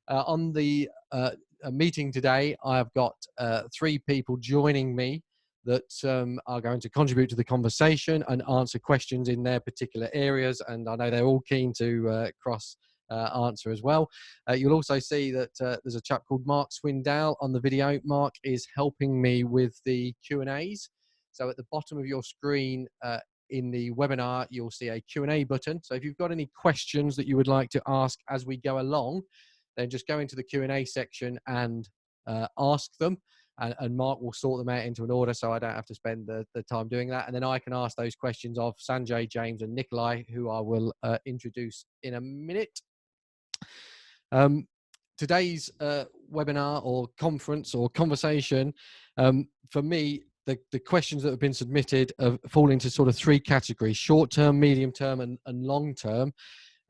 On the meeting today, I have got 3 people joining me that are going to contribute to the conversation and answer questions in their particular areas. And I know they're all keen to cross answer as well. You'll also see that there's a chap called Mark Swindell on the video. Mark is helping me with the Q&As. So at the bottom of your screen in the webinar, you'll see a Q&A button. So if you've got any questions that you would like to ask as we go along, then just go into the Q&A section and ask them. And Mark will sort them out into an order, so I don't have to spend the time doing that. And then I can ask those questions of Sanjay, James, and Nikolai, who I will introduce in a minute. Today's webinar or conference or conversation, for me, the questions that have been submitted fall into sort of 3 categories: short-term, medium-term, and long-term.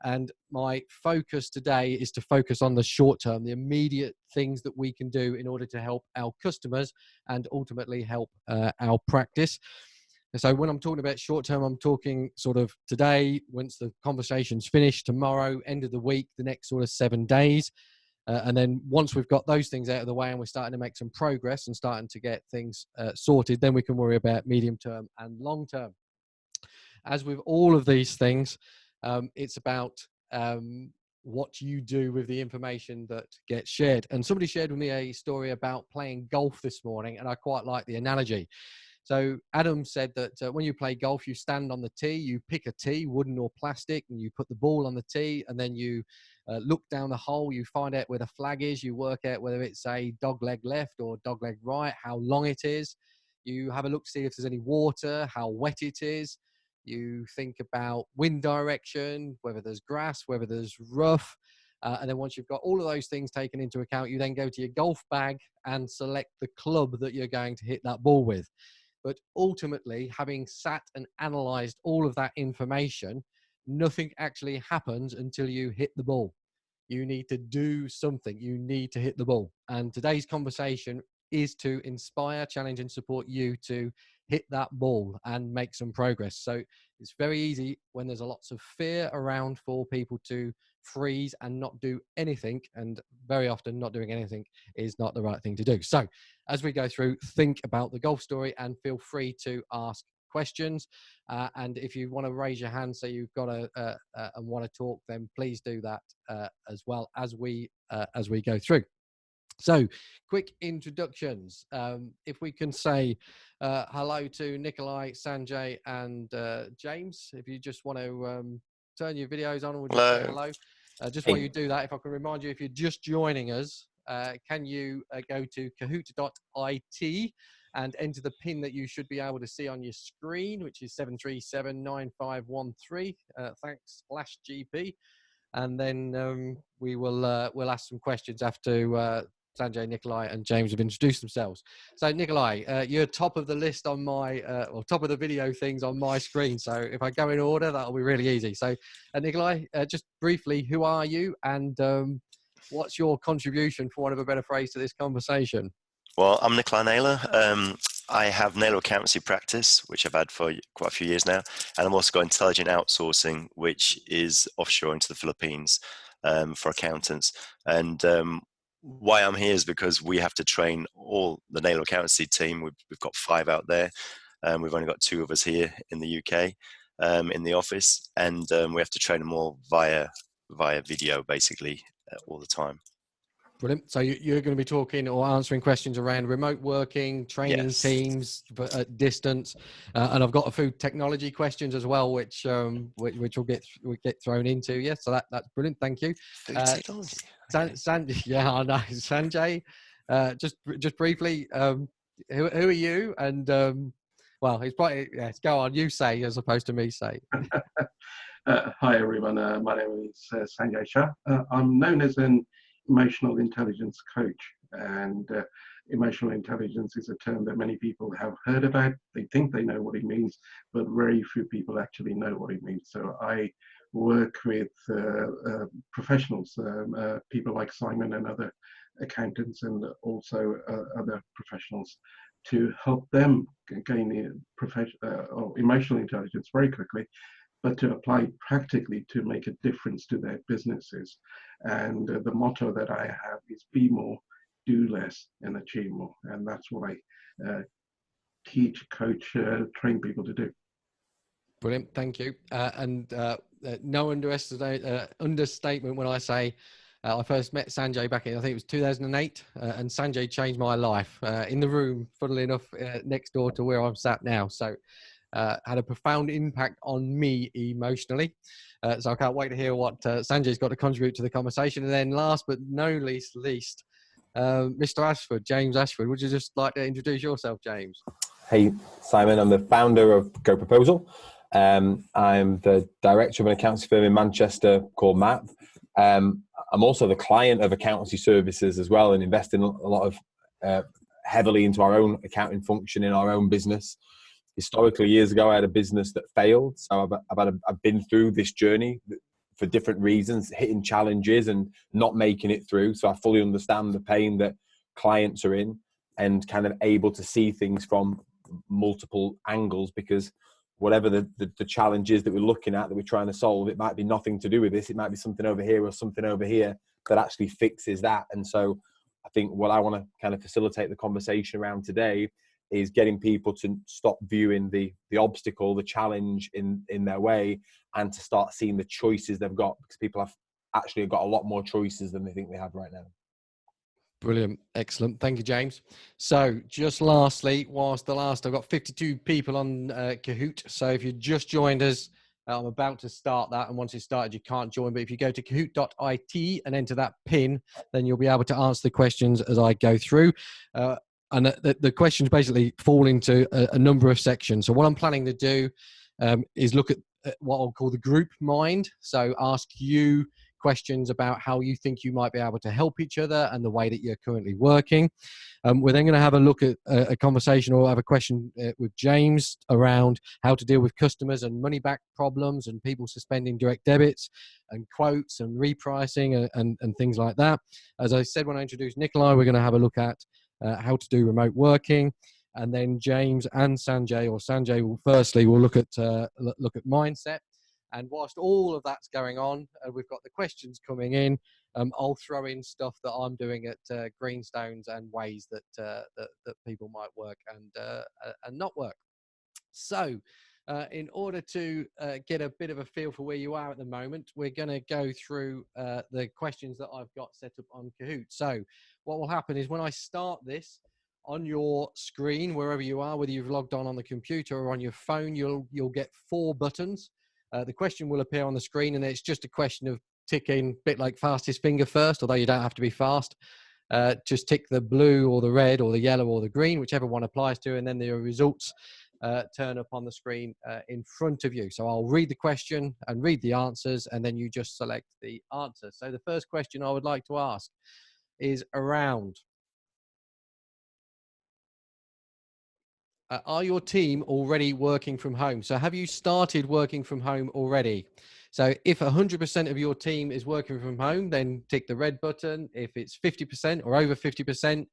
And my focus today is to focus on the short term, the immediate things that we can do in order to help our customers and ultimately help our practice. And so when I'm talking about short term, I'm talking sort of today, once the conversation's finished, tomorrow, end of the week, the next sort of 7 days. And then once we've got those things out of the way and we're starting to make some progress and starting to get things sorted, then we can worry about medium term and long term. As with all of these things, it's about what you do with the information that gets shared. And somebody shared with me a story about playing golf this morning, and I quite like the analogy. So Adam said that when you play golf, you stand on the tee, you pick a tee, wooden or plastic, and you put the ball on the tee, and then you look down the hole, you find out where the flag is, you work out whether it's a dogleg left or dogleg right, how long it is. You have a look to see if there's any water, how wet it is. You think about wind direction, whether there's grass, whether there's rough. And then once you've got all of those things taken into account, you then go to your golf bag and select the club that you're going to hit that ball with. But ultimately, having sat and analyzed all of that information, nothing actually happens until you hit the ball. You need to do something. You need to hit the ball. And today's conversation is to inspire, challenge, and support you to hit that ball and make some progress. So it's very easy when there's lots of fear around for people to freeze and not do anything. And very often not doing anything is not the right thing to do. So as we go through, think about the golf story and feel free to ask questions. And if you want to raise your hand, so you've got and want to talk, then please do that as well as we go through. So quick introductions. If we can say hello to Nikolai, Sanjay, and James. If you just want to turn your videos on, we'll just say hello. Just while you do that, if I can remind you, if you're just joining us, can you go to kahoot.it and enter the pin that you should be able to see on your screen, which is 7379513. Thanks, /GP. And then we'll ask some questions after Sanjay, Nikolai, and James have introduced themselves. So Nikolai, you're top of the list on my, or top of the video things on my screen. So if I go in order, that'll be really easy. So Nikolai, just briefly, who are you and what's your contribution, for want of a better phrase, to this conversation? Well, I'm Nikolai Naylor. I have Naylor Accountancy practice, which I've had for quite a few years now. And I've also got Intelligent Outsourcing, which is offshore into the Philippines for accountants. And why I'm here is because we have to train all the Naylor Accountancy team. We've got 5 out there. We've only got 2 of us here in the UK in the office. And we have to train them all via video, basically, all the time. Brilliant. So you're going to be talking or answering questions around remote working, training teams at distance, and I've got a few technology questions as well, which will get thrown into. Yes, so that's brilliant. Thank you. Food technology. Yeah, I know. Sanjay, just briefly, who are you? And well, it's probably go on. You say as opposed to me say. Hi everyone. My name is Sanjay Shah. I'm known as an emotional intelligence coach, and emotional intelligence is a term that many people have heard about. They think they know what it means, but very few people actually know what it means. So I work with professionals, people like Simon and other accountants, and also other professionals, to help them gain emotional intelligence very quickly, but to apply practically to make a difference to their businesses. And the motto that I have is be more, do less, and achieve more. And that's what I teach, coach, train people to do. Brilliant, thank you. No understatement when I say I first met Sanjay back in, I think it was 2008, and Sanjay changed my life in the room, funnily enough, next door to where I'm sat now. So had a profound impact on me emotionally. So I can't wait to hear what Sanjay's got to contribute to the conversation. And then last but no least, Mr. Ashford, James Ashford, would you just like to introduce yourself, James? Hey, Simon, I'm the founder of Go Proposal. I'm the director of an accountancy firm in Manchester called MAP. I'm also the client of accountancy services as well, and investing a lot of heavily into our own accounting function in our own business. Historically, years ago, I had a business that failed. So I've been through this journey for different reasons, hitting challenges and not making it through. So I fully understand the pain that clients are in, and kind of able to see things from multiple angles, because whatever the challenge is that we're looking at, that we're trying to solve, it might be nothing to do with this. It might be something over here or something over here that actually fixes that. And so I think what I want to kind of facilitate the conversation around today is getting people to stop viewing the obstacle, the challenge in their way, and to start seeing the choices they've got, because people have actually got a lot more choices than they think they have right now. Brilliant. Excellent. Thank you, James. So just lastly, I've got 52 people on Kahoot. So if you just joined us, I'm about to start that. And once it's started, you can't join. But if you go to kahoot.it and enter that PIN, then you'll be able to answer the questions as I go through. And the questions basically fall into a number of sections. So what I'm planning to do is look at what I'll call the group mind. So ask you questions about how you think you might be able to help each other and the way that you're currently working. We're then going to have a look at a conversation, or have a question with James around how to deal with customers and money back problems and people suspending direct debits and quotes and repricing and things like that. As I said when I introduced Nikolai, we're going to have a look at how to do remote working. And then James and Sanjay, or Sanjay will look at mindset. And whilst all of that's going on, we've got the questions coming in. I'll throw in stuff that I'm doing at Greenstones and ways that people might work and not work. So in order to get a bit of a feel for where you are at the moment, we're going to go through the questions that I've got set up on Kahoot. So what will happen is when I start this, on your screen, wherever you are, whether you've logged on the computer or on your phone, you'll get 4 buttons. The question will appear on the screen, and it's just a question of ticking, a bit like fastest finger first, although you don't have to be fast. Just tick the blue or the red or the yellow or the green, whichever one applies to, and then the results turn up on the screen in front of you. So I'll read the question and read the answers, and then you just select the answer. So the first question I would like to ask is around, are your team already working from home? So have you started working from home already? So if 100% of your team is working from home, then tick the red button. If it's 50% or over 50%,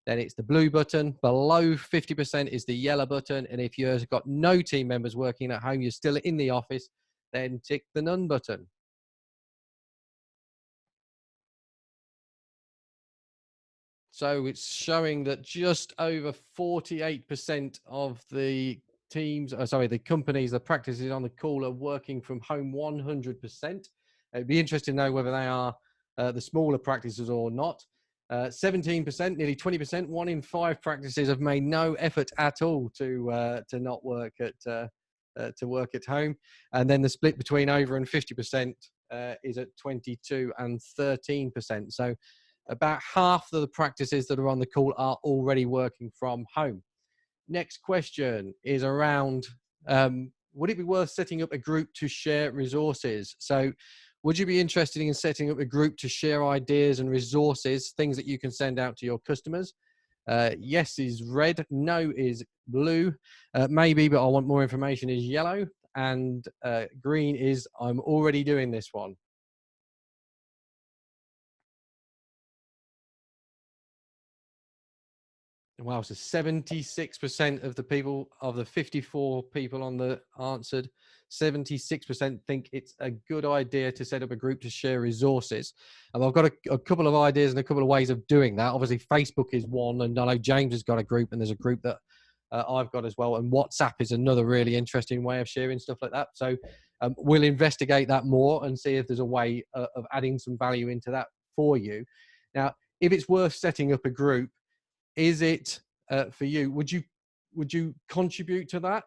then it's the blue button. Below 50% is the yellow button. And if you've got no team members working at home, you're still in the office, then tick the none button. So it's showing that just over 48% of the teams, the companies, the practices on the call are working from home 100%. It'd be interesting to know whether they are the smaller practices or not. 17%, nearly 20%, 1 in 5 practices have made no effort at all to not work to work at home. And then the split between over and 50% is at 22 and 13%. So about half of the practices that are on the call are already working from home. Next question is around, would it be worth setting up a group to share resources? So would you be interested in setting up a group to share ideas and resources, things that you can send out to your customers? Yes is red, no is blue, maybe, but I want more information is yellow, and green is I'm already doing this one. Wow, so 76% of the people, of the 54 people on the answered, 76% think it's a good idea to set up a group to share resources. And I've got a couple of ideas and a couple of ways of doing that. Obviously, Facebook is one, and I know James has got a group, and there's a group that I've got as well. And WhatsApp is another really interesting way of sharing stuff like that. So we'll investigate that more and see if there's a way of adding some value into that for you. Now, if it's worth setting up a group, is it for you? Would you contribute to that?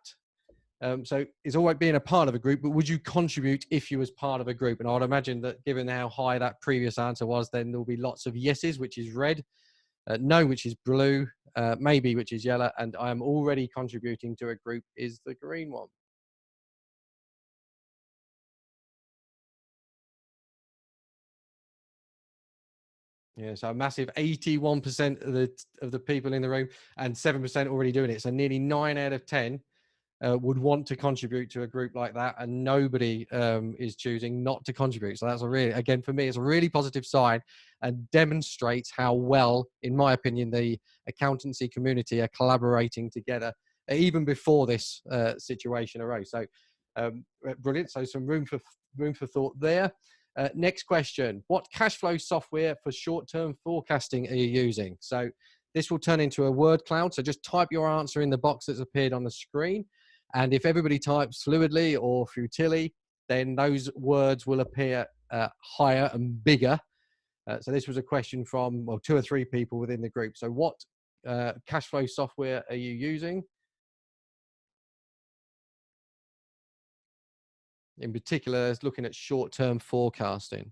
So it's all right being a part of a group, but would you contribute if you was part of a group? And I would imagine that given how high that previous answer was, then there'll be lots of yeses, which is red, no, which is blue, maybe, which is yellow, and I am already contributing to a group is the green one. Yeah, so a massive 81% of the people in the room, and 7% already doing it. So nearly 9 out of 10 would want to contribute to a group like that, and nobody is choosing not to contribute. So that's a really, again, for me, it's a really positive sign and demonstrates how well, in my opinion, the accountancy community are collaborating together even before this situation arose. So brilliant. So some room for thought there. Next question: what cash flow software for short-term forecasting are you using? So this will turn into a word cloud. So just type your answer in the box that's appeared on the screen. And if everybody types fluidly or futilely, then those words will appear higher and bigger. So this was a question from, well, 2 or 3 people within the group. So what cash flow software are you using? In particular, looking at short-term forecasting.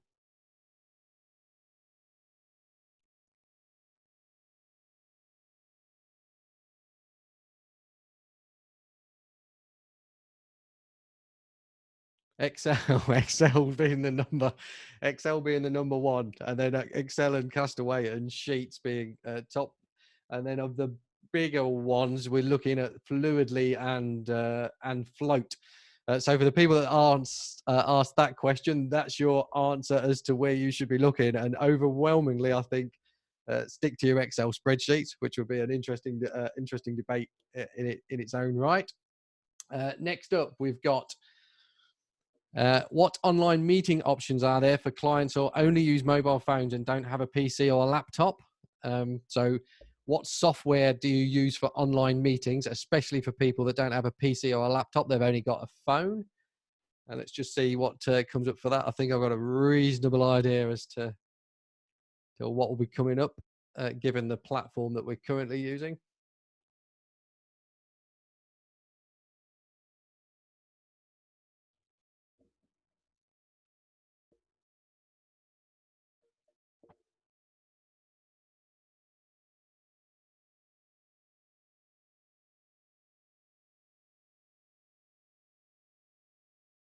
Excel being the number 1, and then Excel and Castaway and Sheets being top, and then of the bigger ones, we're looking at Fluidly and Float. So for the people that aren't asked that question, that's your answer as to where you should be looking, and overwhelmingly, I think stick to your Excel spreadsheets, which would be an interesting debate in its own right. Next up, we've got. What online meeting options are there for clients who only use mobile phones and don't have a PC or a laptop? So what software do you use for online meetings, especially for people that don't have a PC or a laptop? They've only got a phone. And let's just see what comes up for that. I think I've got a reasonable idea as to what will be coming up, given the platform that we're currently using.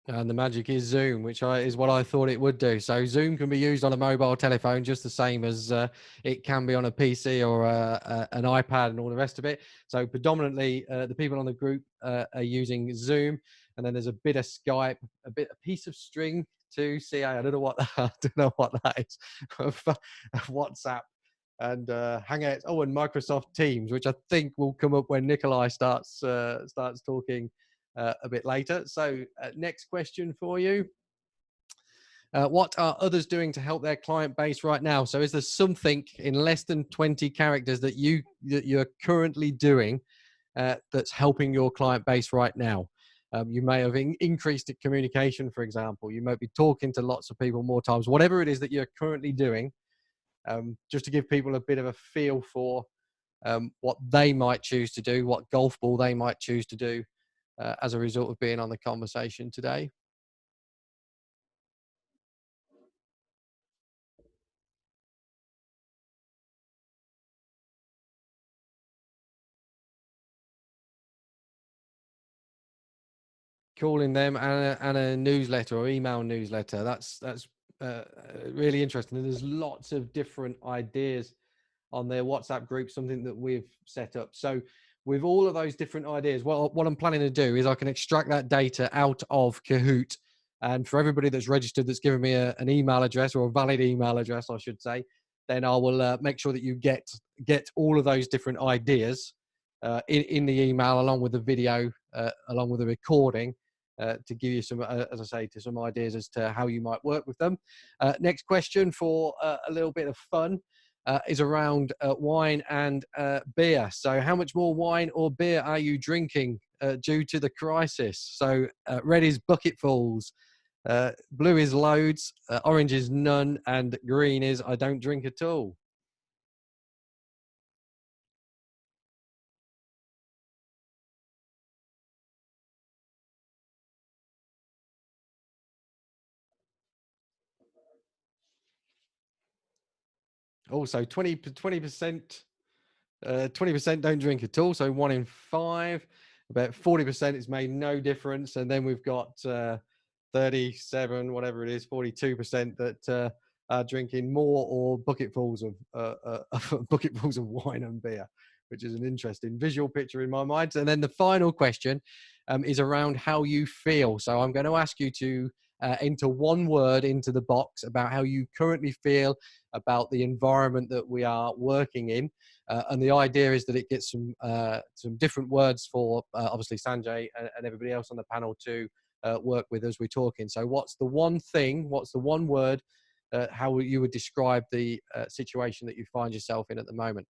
And the magic is Zoom, which is what I thought it would do. So Zoom can be used on a mobile telephone just the same as it can be on a PC or an iPad and all the rest of it. So predominantly the people on the group are using Zoom, and then there's a bit of Skype, a piece of string to CA. I don't know what I don't know what that is. WhatsApp and Hangouts. Oh, and Microsoft Teams, which I think will come up when Nikolai starts talking a bit later. So next question for you. What are others doing to help their client base right now? So is there something in less than 20 characters that you're currently doing that's helping your client base right now? You may have increased communication, for example. You might be talking to lots of people more times. Whatever it is that you're currently doing, just to give people a bit of a feel for what they might choose to do, what golf ball they might choose to do as a result of being on the conversation today. Calling them and a newsletter or email newsletter. That's really interesting. And there's lots of different ideas on their WhatsApp group, something that we've set up. So with all of those different ideas, what I'm planning to do is I can extract that data out of Kahoot. And for everybody that's registered, that's given me an email address, or a valid email address, I should say, then I will make sure that you get all of those different ideas in the email, along with the video, along with the recording, to give you some, as I say, to some ideas as to how you might work with them. Next question for a little bit of fun is around wine and beer. So how much more wine or beer are you drinking due to the crisis? So red is bucketfuls, blue is loads, orange is none, and green is I don't drink at all. Also 20% 20% don't drink at all, so 1 in 5. About 40% it's made no difference, and then we've got 37, whatever it is, 42% that are drinking more or bucketfuls of wine and beer, which is an interesting visual picture in my mind. And then the final question is around how you feel. So I'm going to ask you to enter one word into the box about how you currently feel about the environment that we are working in. And the idea is that it gets some different words for obviously Sanjay and everybody else on the panel to work with as we're talking. So what's the one thing, what's the one word, how you would describe the situation that you find yourself in at the moment?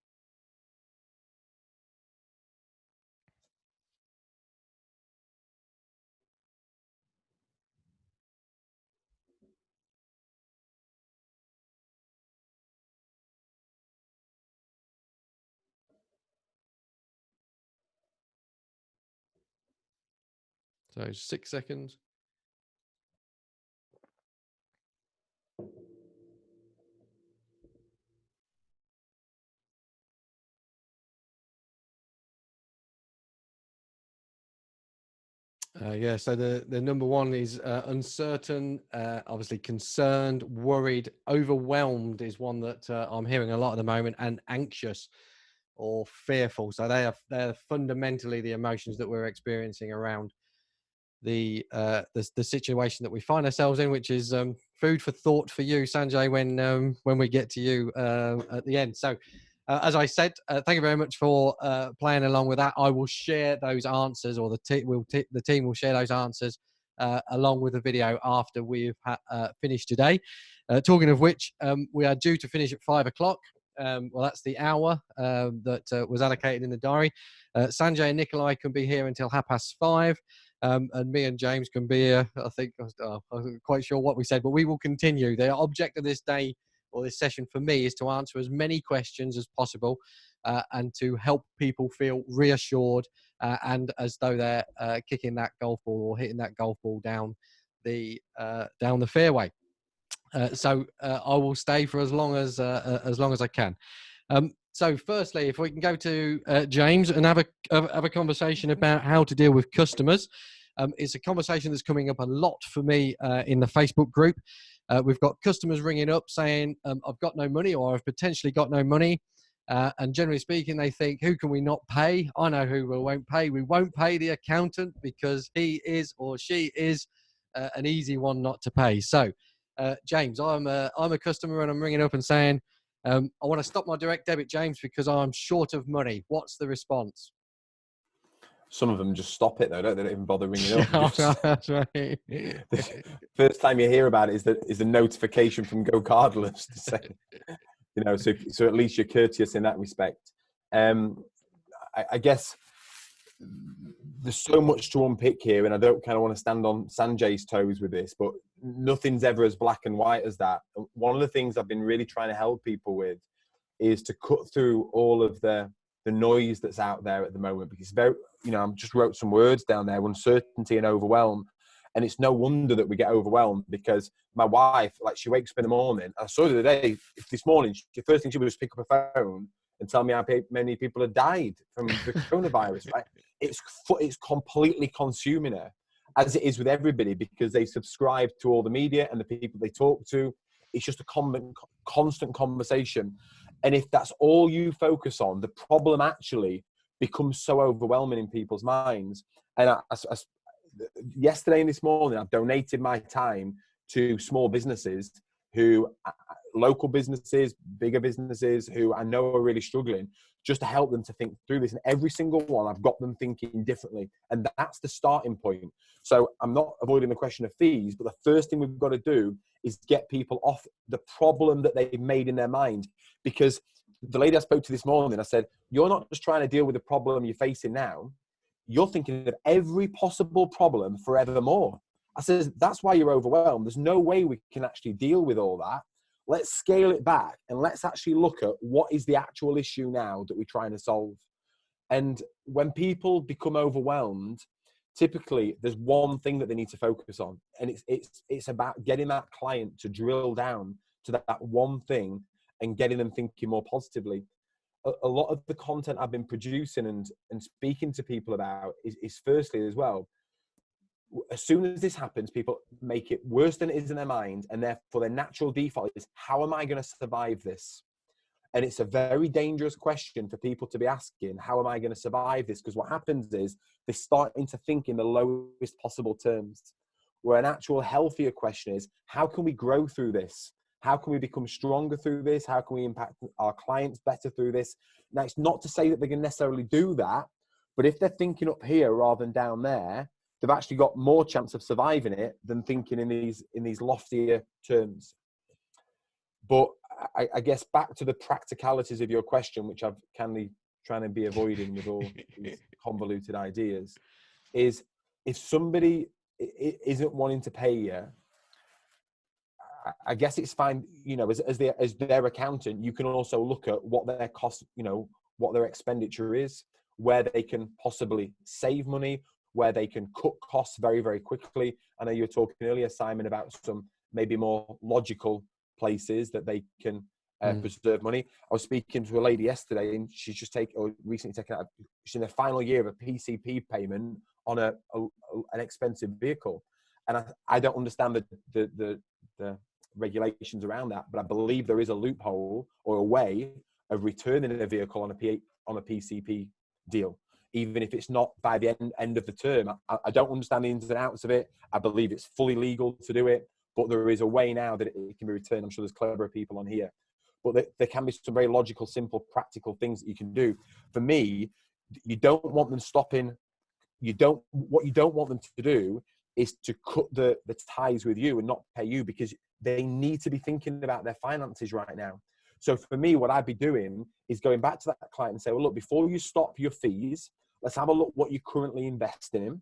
So 6 seconds. Yeah, so the number one is uncertain, obviously concerned, worried, overwhelmed is one that I'm hearing a lot at the moment, and anxious or fearful. So they're fundamentally the emotions that we're experiencing around the situation that we find ourselves in, which is food for thought for you, Sanjay, when we get to you at the end. So as I said, thank you very much for playing along with that. I will share those answers, or the team will share those answers along with the video after we've finished today. Talking of which, we are due to finish at 5 o'clock. Well, that's the hour that was allocated in the diary. Sanjay and Nikolai can be here until 5:30. And me and James can be here. I think I'm not quite sure what we said, but we will continue. The object of this day, or this session for me, is to answer as many questions as possible and to help people feel reassured and as though they're kicking that golf ball or hitting that golf ball down the fairway. So I will stay for as long as I can. So firstly, if we can go to James and have a conversation about how to deal with customers. It's a conversation that's coming up a lot for me in the Facebook group. We've got customers ringing up saying, I've got no money, or I've potentially got no money. And generally speaking, they think, who can we not pay? I know who we won't pay. We won't pay the accountant because he is or she is an easy one not to pay. So, James, I'm a customer and I'm ringing up and saying, I want to stop my direct debit, James, because I'm short of money. What's the response? Some of them just stop it though, don't they? They don't even bother ringing up. That's right. First time you hear about it is the notification from Go Cardless to say, so at least you're courteous in that respect. I guess there's so much to unpick here, and I don't kind of want to stand on Sanjay's toes with this, but nothing's ever as black and white as that. One of the things I've been really trying to help people with is to cut through all of the noise that's out there at the moment, because I just wrote some words down there: uncertainty and overwhelm. And it's no wonder that we get overwhelmed, because my wife, she wakes up in the morning. I saw the other day, this morning, the first thing she would do was pick up her phone and tell me how many people had died from the coronavirus, right? It's completely consuming her, as it is with everybody, because they subscribe to all the media and the people they talk to. It's just a constant conversation. And if that's all you focus on, the problem actually becomes so overwhelming in people's minds. And yesterday and this morning, I've donated my time to small businesses who local businesses, bigger businesses who I know are really struggling, just to help them to think through this. And every single one, I've got them thinking differently. And that's the starting point. So I'm not avoiding the question of fees, but the first thing we've got to do is get people off the problem that they've made in their mind. Because the lady I spoke to this morning, I said, you're not just trying to deal with the problem you're facing now. You're thinking of every possible problem forevermore. I said, that's why you're overwhelmed. There's no way we can actually deal with all that. Let's scale it back and let's actually look at what is the actual issue now that we're trying to solve. And when people become overwhelmed, typically there's one thing that they need to focus on. And it's about getting that client to drill down to that one thing and getting them thinking more positively. A lot of the content I've been producing and speaking to people about is firstly as well, as soon as this happens, people make it worse than it is in their mind. And therefore their natural default is, how am I going to survive this? And it's a very dangerous question for people to be asking, how am I going to survive this? Because what happens is they're starting to think in the lowest possible terms, where an actual healthier question is, how can we grow through this? How can we become stronger through this? How can we impact our clients better through this? Now, it's not to say that they can necessarily do that, but if they're thinking up here rather than down there, they've actually got more chance of surviving it than thinking in these loftier terms. But I guess back to the practicalities of your question, which I've kind of trying to be avoiding with all these convoluted ideas, is if somebody isn't wanting to pay you, I guess it's fine, you know, as their accountant, you can also look at what their cost, you know, what their expenditure is, where they can possibly save money, where they can cut costs very, very quickly. I know you were talking earlier, Simon, about some maybe more logical places that they can preserve money. I was speaking to a lady yesterday, and she's just recently taken out, she's in the final year of a PCP payment on an expensive vehicle. And I don't understand the regulations around that, but I believe there is a loophole or a way of returning a vehicle on a PCP deal, even if it's not by the end of the term. I don't understand the ins and outs of it. I believe it's fully legal to do it, but there is a way now that it can be returned. I'm sure there's cleverer people on here, but there can be some very logical, simple, practical things that you can do. For me, you don't want them stopping. What you don't want them to do is to cut the ties with you and not pay you, because they need to be thinking about their finances right now. So for me, what I'd be doing is going back to that client and say, well, look, before you stop your fees, let's have a look what you're currently investing in.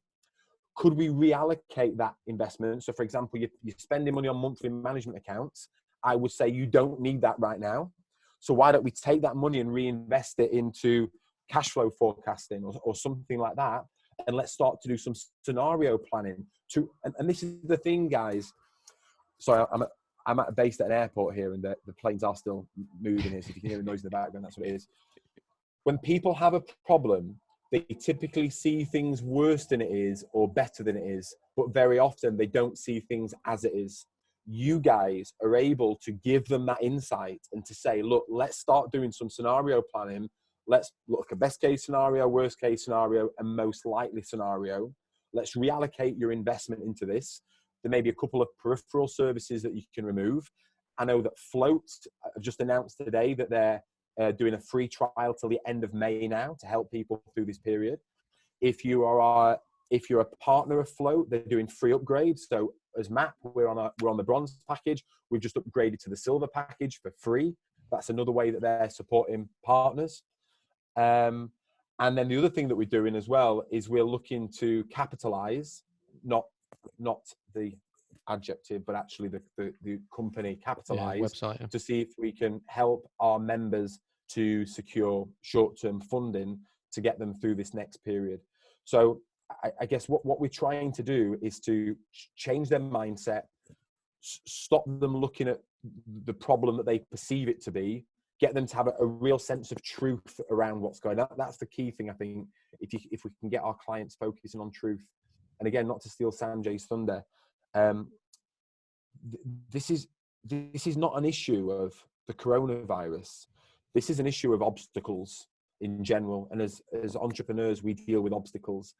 Could we reallocate that investment? So for example, you're spending money on monthly management accounts. I would say you don't need that right now. So why don't we take that money and reinvest it into cash flow forecasting or something like that? And let's start to do some scenario planning. And this is the thing, guys. Sorry, I'm at a base at an airport here, and the planes are still moving here. So if you can hear the noise in the background, that's what it is. When people have a problem, they typically see things worse than it is or better than it is. But very often they don't see things as it is. You guys are able to give them that insight and to say, look, let's start doing some scenario planning. Let's look at best case scenario, worst case scenario, and most likely scenario. Let's reallocate your investment into this. There may be a couple of peripheral services that you can remove. I know that Float have just announced today that they're doing a free trial till the end of May now to help people through this period. If you're a partner of Float, they're doing free upgrades. So as MAP, we're on the bronze package. We've just upgraded to the silver package for free. That's another way that they're supporting partners. And then the other thing that we're doing as well is we're looking to capitalize, not the adjective, but actually the company capitalize website, to see if we can help our members to secure short-term funding to get them through this next period. So I guess what we're trying to do is to change their mindset, stop them looking at the problem that they perceive it to be, get them to have a real sense of truth around what's going on. That's the key thing, I think, if we can get our clients focusing on truth. And again, not to steal Sanjay's thunder, this is not an issue of the coronavirus. This is an issue of obstacles in general. And as entrepreneurs, we deal with obstacles.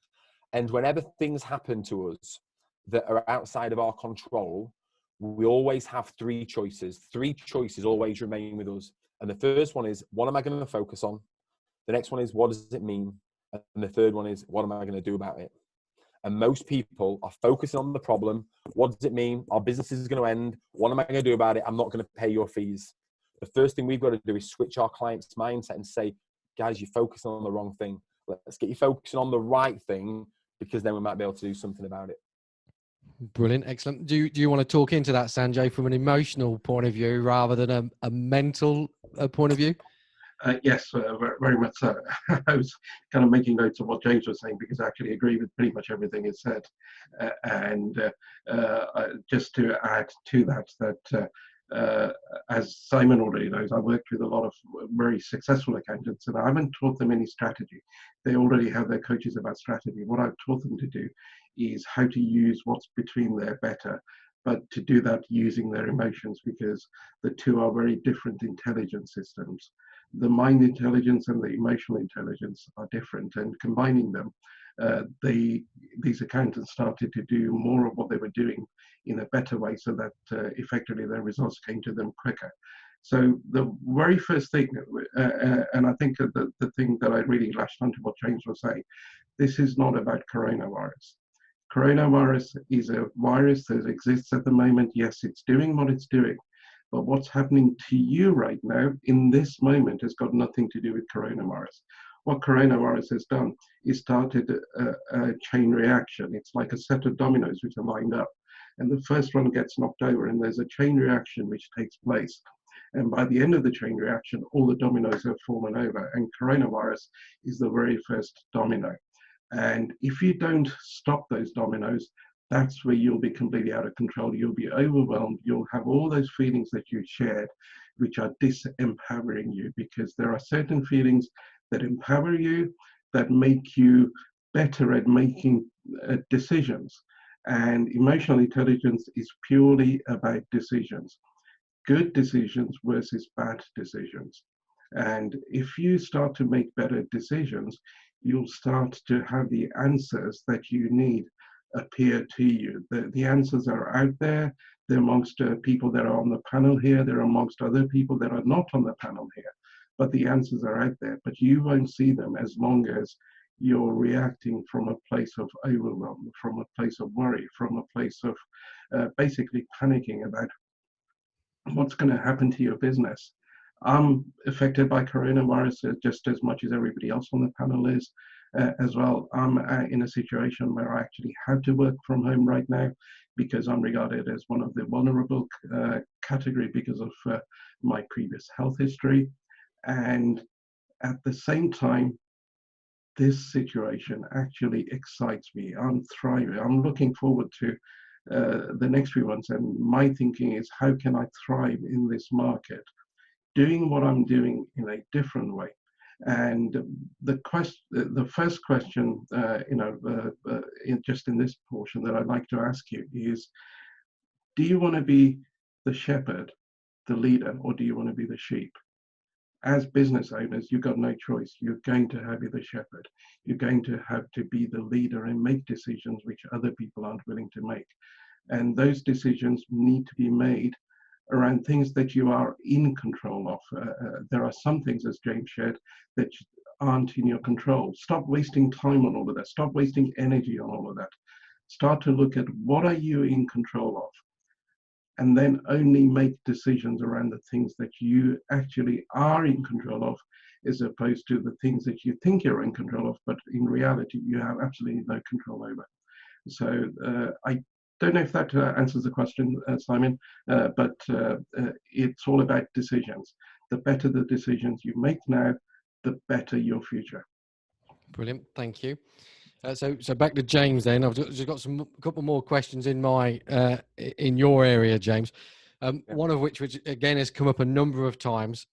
And whenever things happen to us that are outside of our control, we always have three choices. Three choices always remain with us. And the first one is, what am I going to focus on? The next one is, what does it mean? And the third one is, what am I going to do about it? And most people are focusing on the problem. What does it mean? Our business is going to end. What am I going to do about it? I'm not going to pay your fees. The first thing we've got to do is switch our client's mindset and say, guys, you're focusing on the wrong thing. Let's get you focusing on the right thing, because then we might be able to do something about it. Brilliant. Excellent. Do you want to talk into that, Sanjay, from an emotional point of view rather than a mental point of view? Yes, very much so. I was kind of making notes of what James was saying, because I actually agree with pretty much everything he said. Just to add to that, as Simon already knows, I worked with a lot of very successful accountants, and I haven't taught them any strategy. They already have their coaches about strategy. What I've taught them to do is how to use what's between their better, but to do that using their emotions, because the two are very different intelligence systems. The mind intelligence and the emotional intelligence are different, and combining them, these accountants started to do more of what they were doing in a better way, so that effectively their results came to them quicker. So the very first thing, and I think that the thing that I really latched onto what James was saying, this is not about coronavirus. Coronavirus is a virus that exists at the moment. Yes, it's doing what it's doing. But what's happening to you right now in this moment has got nothing to do with coronavirus. What coronavirus has done is started a chain reaction. It's like a set of dominoes which are lined up. And the first one gets knocked over, and there's a chain reaction which takes place. And by the end of the chain reaction, all the dominoes have fallen over. And coronavirus is the very first domino. And if you don't stop those dominoes, that's where you'll be completely out of control. You'll be overwhelmed. You'll have all those feelings that you shared, which are disempowering you, because there are certain feelings that empower you, that make you better at making decisions. And emotional intelligence is purely about decisions, good decisions versus bad decisions. And if you start to make better decisions, you'll start to have the answers that you need appear to you. The answers are out there. They're amongst people that are on the panel here. They're amongst other people that are not on the panel here. But the answers are out there. But you won't see them as long as you're reacting from a place of overwhelm, from a place of worry, from a place of basically panicking about what's going to happen to your business. I'm affected by coronavirus just as much as everybody else on the panel is as well. I'm in a situation where I actually have to work from home right now, because I'm regarded as one of the vulnerable category because of my previous health history. And at the same time, this situation actually excites me. I'm thriving. I'm looking forward to the next few months. And my thinking is, how can I thrive in this market, doing what I'm doing in a different way? And the first question, just in this portion that I'd like to ask you is, do you want to be the shepherd, the leader, or do you want to be the sheep? As business owners, you've got no choice. You're going to have to be the shepherd. You're going to have to be the leader and make decisions which other people aren't willing to make. And those decisions need to be made around things that you are in control of. There are some things, as James shared, that aren't in your control. Stop wasting time on all of that. Stop wasting energy on all of that. Start to look at what are you in control of, and then only make decisions around the things that you actually are in control of, as opposed to the things that you think you're in control of, but in reality, you have absolutely no control over. So I don't know if that answers the question, Simon, but it's all about decisions. The better the decisions you make now, the better your future. Brilliant, thank you. So back to James then. I've just got a couple more questions in in your area, James. One of which again has come up a number of times.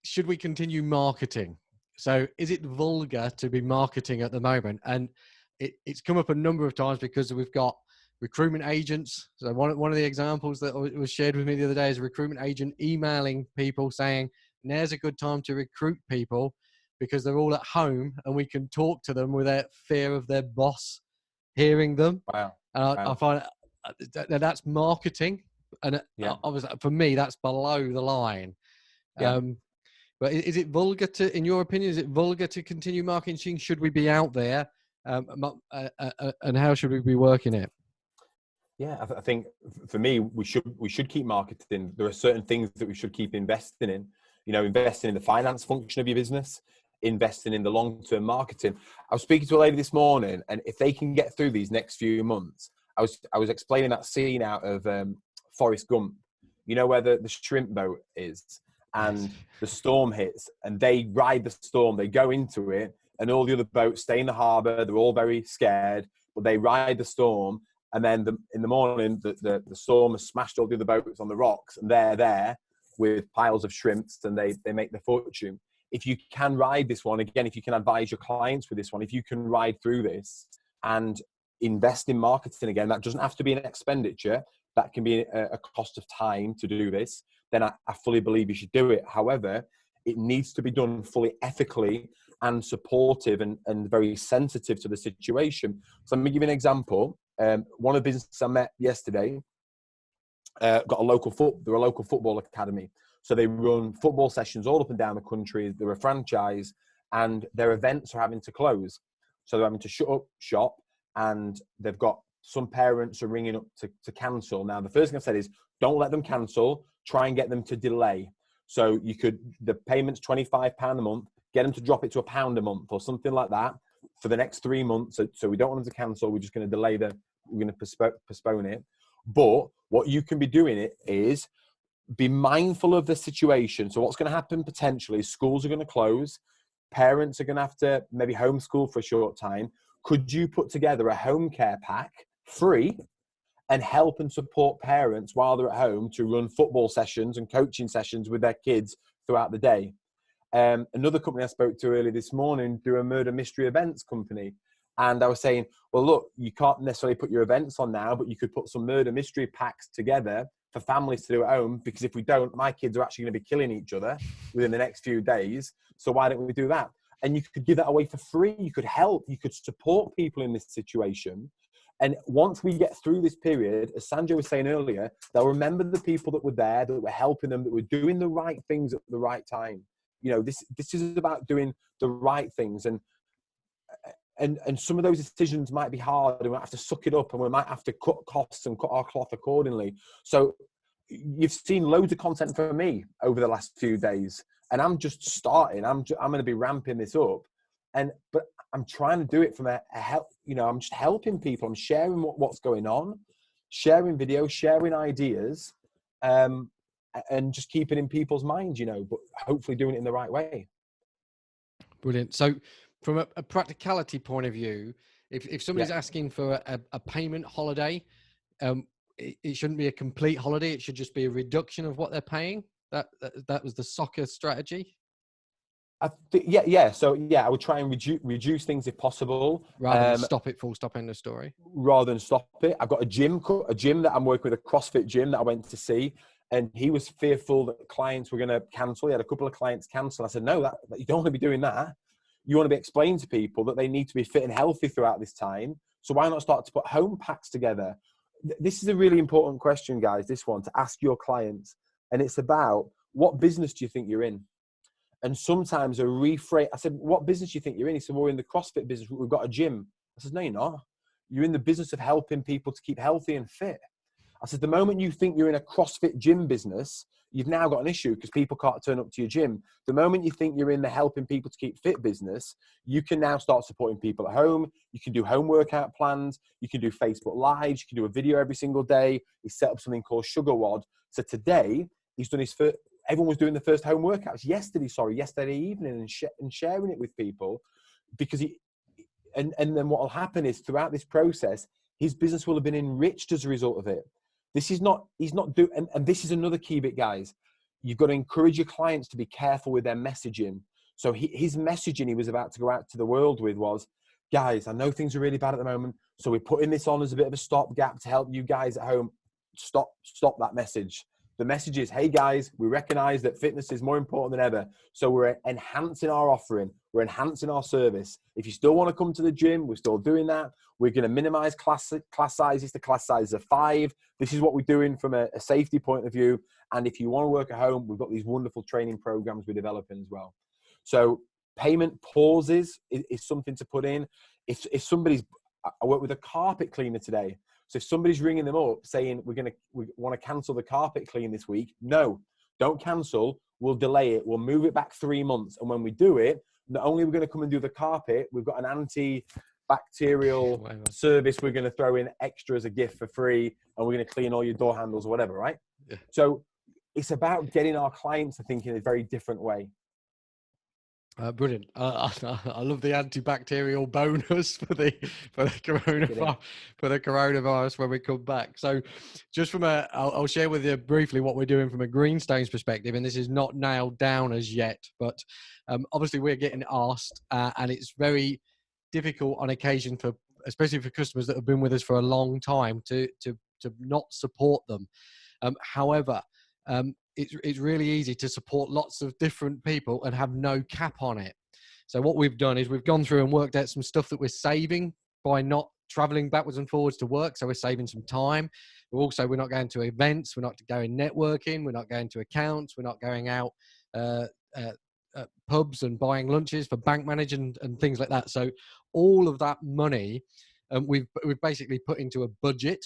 Should we continue marketing? So is it vulgar to be marketing at the moment? And it's come up a number of times because we've got recruitment agents. So one of the examples that was shared with me the other day is a recruitment agent emailing people saying, now's a good time to recruit people because they're all at home and we can talk to them without fear of their boss hearing them. Wow. I find that's marketing, and obviously for me that's below the line. But is it vulgar to, in your opinion, is it vulgar to continue marketing? Should we be out there, and how should we be working it? Yeah, I think for me, we should keep marketing. There are certain things that we should keep investing in. You know, investing in the finance function of your business, investing in the long-term marketing. I was speaking to a lady this morning, and if they can get through these next few months, I was explaining that scene out of Forrest Gump. You know, where the shrimp boat is, and the storm hits, and they ride the storm. They go into it, and all the other boats stay in the harbour. They're all very scared, but they ride the storm. And then in the morning, the storm has smashed all the other boats on the rocks, and they're there with piles of shrimps, and they make their fortune. If you can ride this one, again, if you can advise your clients with this one, if you can ride through this and invest in marketing, again, that doesn't have to be an expenditure. That can be a cost of time to do this. Then I fully believe you should do it. However, it needs to be done fully ethically and supportive and very sensitive to the situation. So let me give you an example. One of the businesses I met yesterday got they're a local football academy. So they run football sessions all up and down the country. They're a franchise, and their events are having to close. So they're having to shut up shop, and they've got some parents are ringing up to cancel. Now, the first thing I said is, don't let them cancel. Try and get them to delay. So the payment's £25 a month, get them to drop it to £1 a month or something like that for the next 3 months. So we don't want them to cancel. We're just going to delay we're going to postpone it. But what you can be doing it is be mindful of the situation. So what's going to happen potentially is schools are going to close. Parents are going to have to maybe homeschool for a short time. Could you put together a home care pack free and help and support parents while they're at home to run football sessions and coaching sessions with their kids throughout the day? Another company I spoke to earlier this morning do a murder mystery events company. And I was saying, well, look, you can't necessarily put your events on now, but you could put some murder mystery packs together for families to do at home, because if we don't, my kids are actually going to be killing each other within the next few days. So why don't we do that? And you could give that away for free. You could help, you could support people in this situation. And once we get through this period, as Sanjay was saying earlier, they'll remember the people that were there, that were helping them, that were doing the right things at the right time. You know, this is about doing the right things. And some of those decisions might be hard, and we might have to suck it up, and we might have to cut costs and cut our cloth accordingly. So you've seen loads of content from me over the last few days, and I'm just starting. I'm going to be ramping this up, but I'm trying to do it from a help. You know, I'm just helping people. I'm sharing what's going on, sharing videos, sharing ideas, and just keeping in people's minds. You know, but hopefully doing it in the right way. Brilliant. So, from a practicality point of view, if somebody's asking for a payment holiday, it shouldn't be a complete holiday. It should just be a reduction of what they're paying. That was the soccer strategy. So I would try and reduce things if possible. Rather than stop it, full stop, end of story. Rather than stop it. I've got a gym that I'm working with, a CrossFit gym that I went to see, and he was fearful that clients were going to cancel. He had a couple of clients cancel. I said, no, that you don't want to be doing that. You want to be explaining to people that they need to be fit and healthy throughout this time. So why not start to put home packs together? This is a really important question, guys, this one, to ask your clients. And it's about, what business do you think you're in? And sometimes a rephrase, I said, what business do you think you're in? He said, well, we're in the CrossFit business. We've got a gym. I said, no, you're not. You're in the business of helping people to keep healthy and fit. I said, the moment you think you're in a CrossFit gym business, you've now got an issue, because people can't turn up to your gym. The moment you think you're in the helping people to keep fit business, you can now start supporting people at home. You can do home workout plans. You can do Facebook Lives. You can do a video every single day. He set up something called Sugar WOD. So today, he's done his first, everyone was doing the first home workouts yesterday evening, and sharing it with people, because and then what will happen is, throughout this process, his business will have been enriched as a result of it. He's not doing, and this is another key bit, guys. You've got to encourage your clients to be careful with their messaging. So his messaging he was about to go out to the world with was, guys, I know things are really bad at the moment, so we're putting this on as a bit of a stopgap to help you guys at home. Stop that message. The message is, hey guys, we recognize that fitness is more important than ever. So we're enhancing our offering. We're enhancing our service. If you still want to come to the gym, we're still doing that. We're going to minimize class sizes to class sizes of 5. This is what we're doing from a safety point of view. And if you want to work at home, we've got these wonderful training programs we're developing as well. So payment pauses is something to put in. If somebody's, I work with a carpet cleaner today. So if somebody's ringing them up saying we want to cancel the carpet clean this week, no, don't cancel. We'll delay it. We'll move it back 3 months. And when we do it, not only are we going to come and do the carpet, we've got an antibacterial service we're going to throw in extra as a gift for free, and we're going to clean all your door handles or whatever, right? Yeah. So it's about getting our clients to think in a very different way. Brilliant. I love the antibacterial bonus for the coronavirus when we come back. So just from I'll share with you briefly what we're doing from a Greenstones perspective, and this is not nailed down as yet, but obviously we're getting asked, and it's very difficult on occasion for, especially for customers that have been with us for a long time, to not support them. However, it's really easy to support lots of different people and have no cap on it. So what we've done is we've gone through and worked out some stuff that we're saving by not traveling backwards and forwards to work. So we're saving some time. We're not going to events. We're not going networking. We're not going to accounts. We're not going out pubs and buying lunches for bank managers and things like that. So all of that money we've basically put into a budget.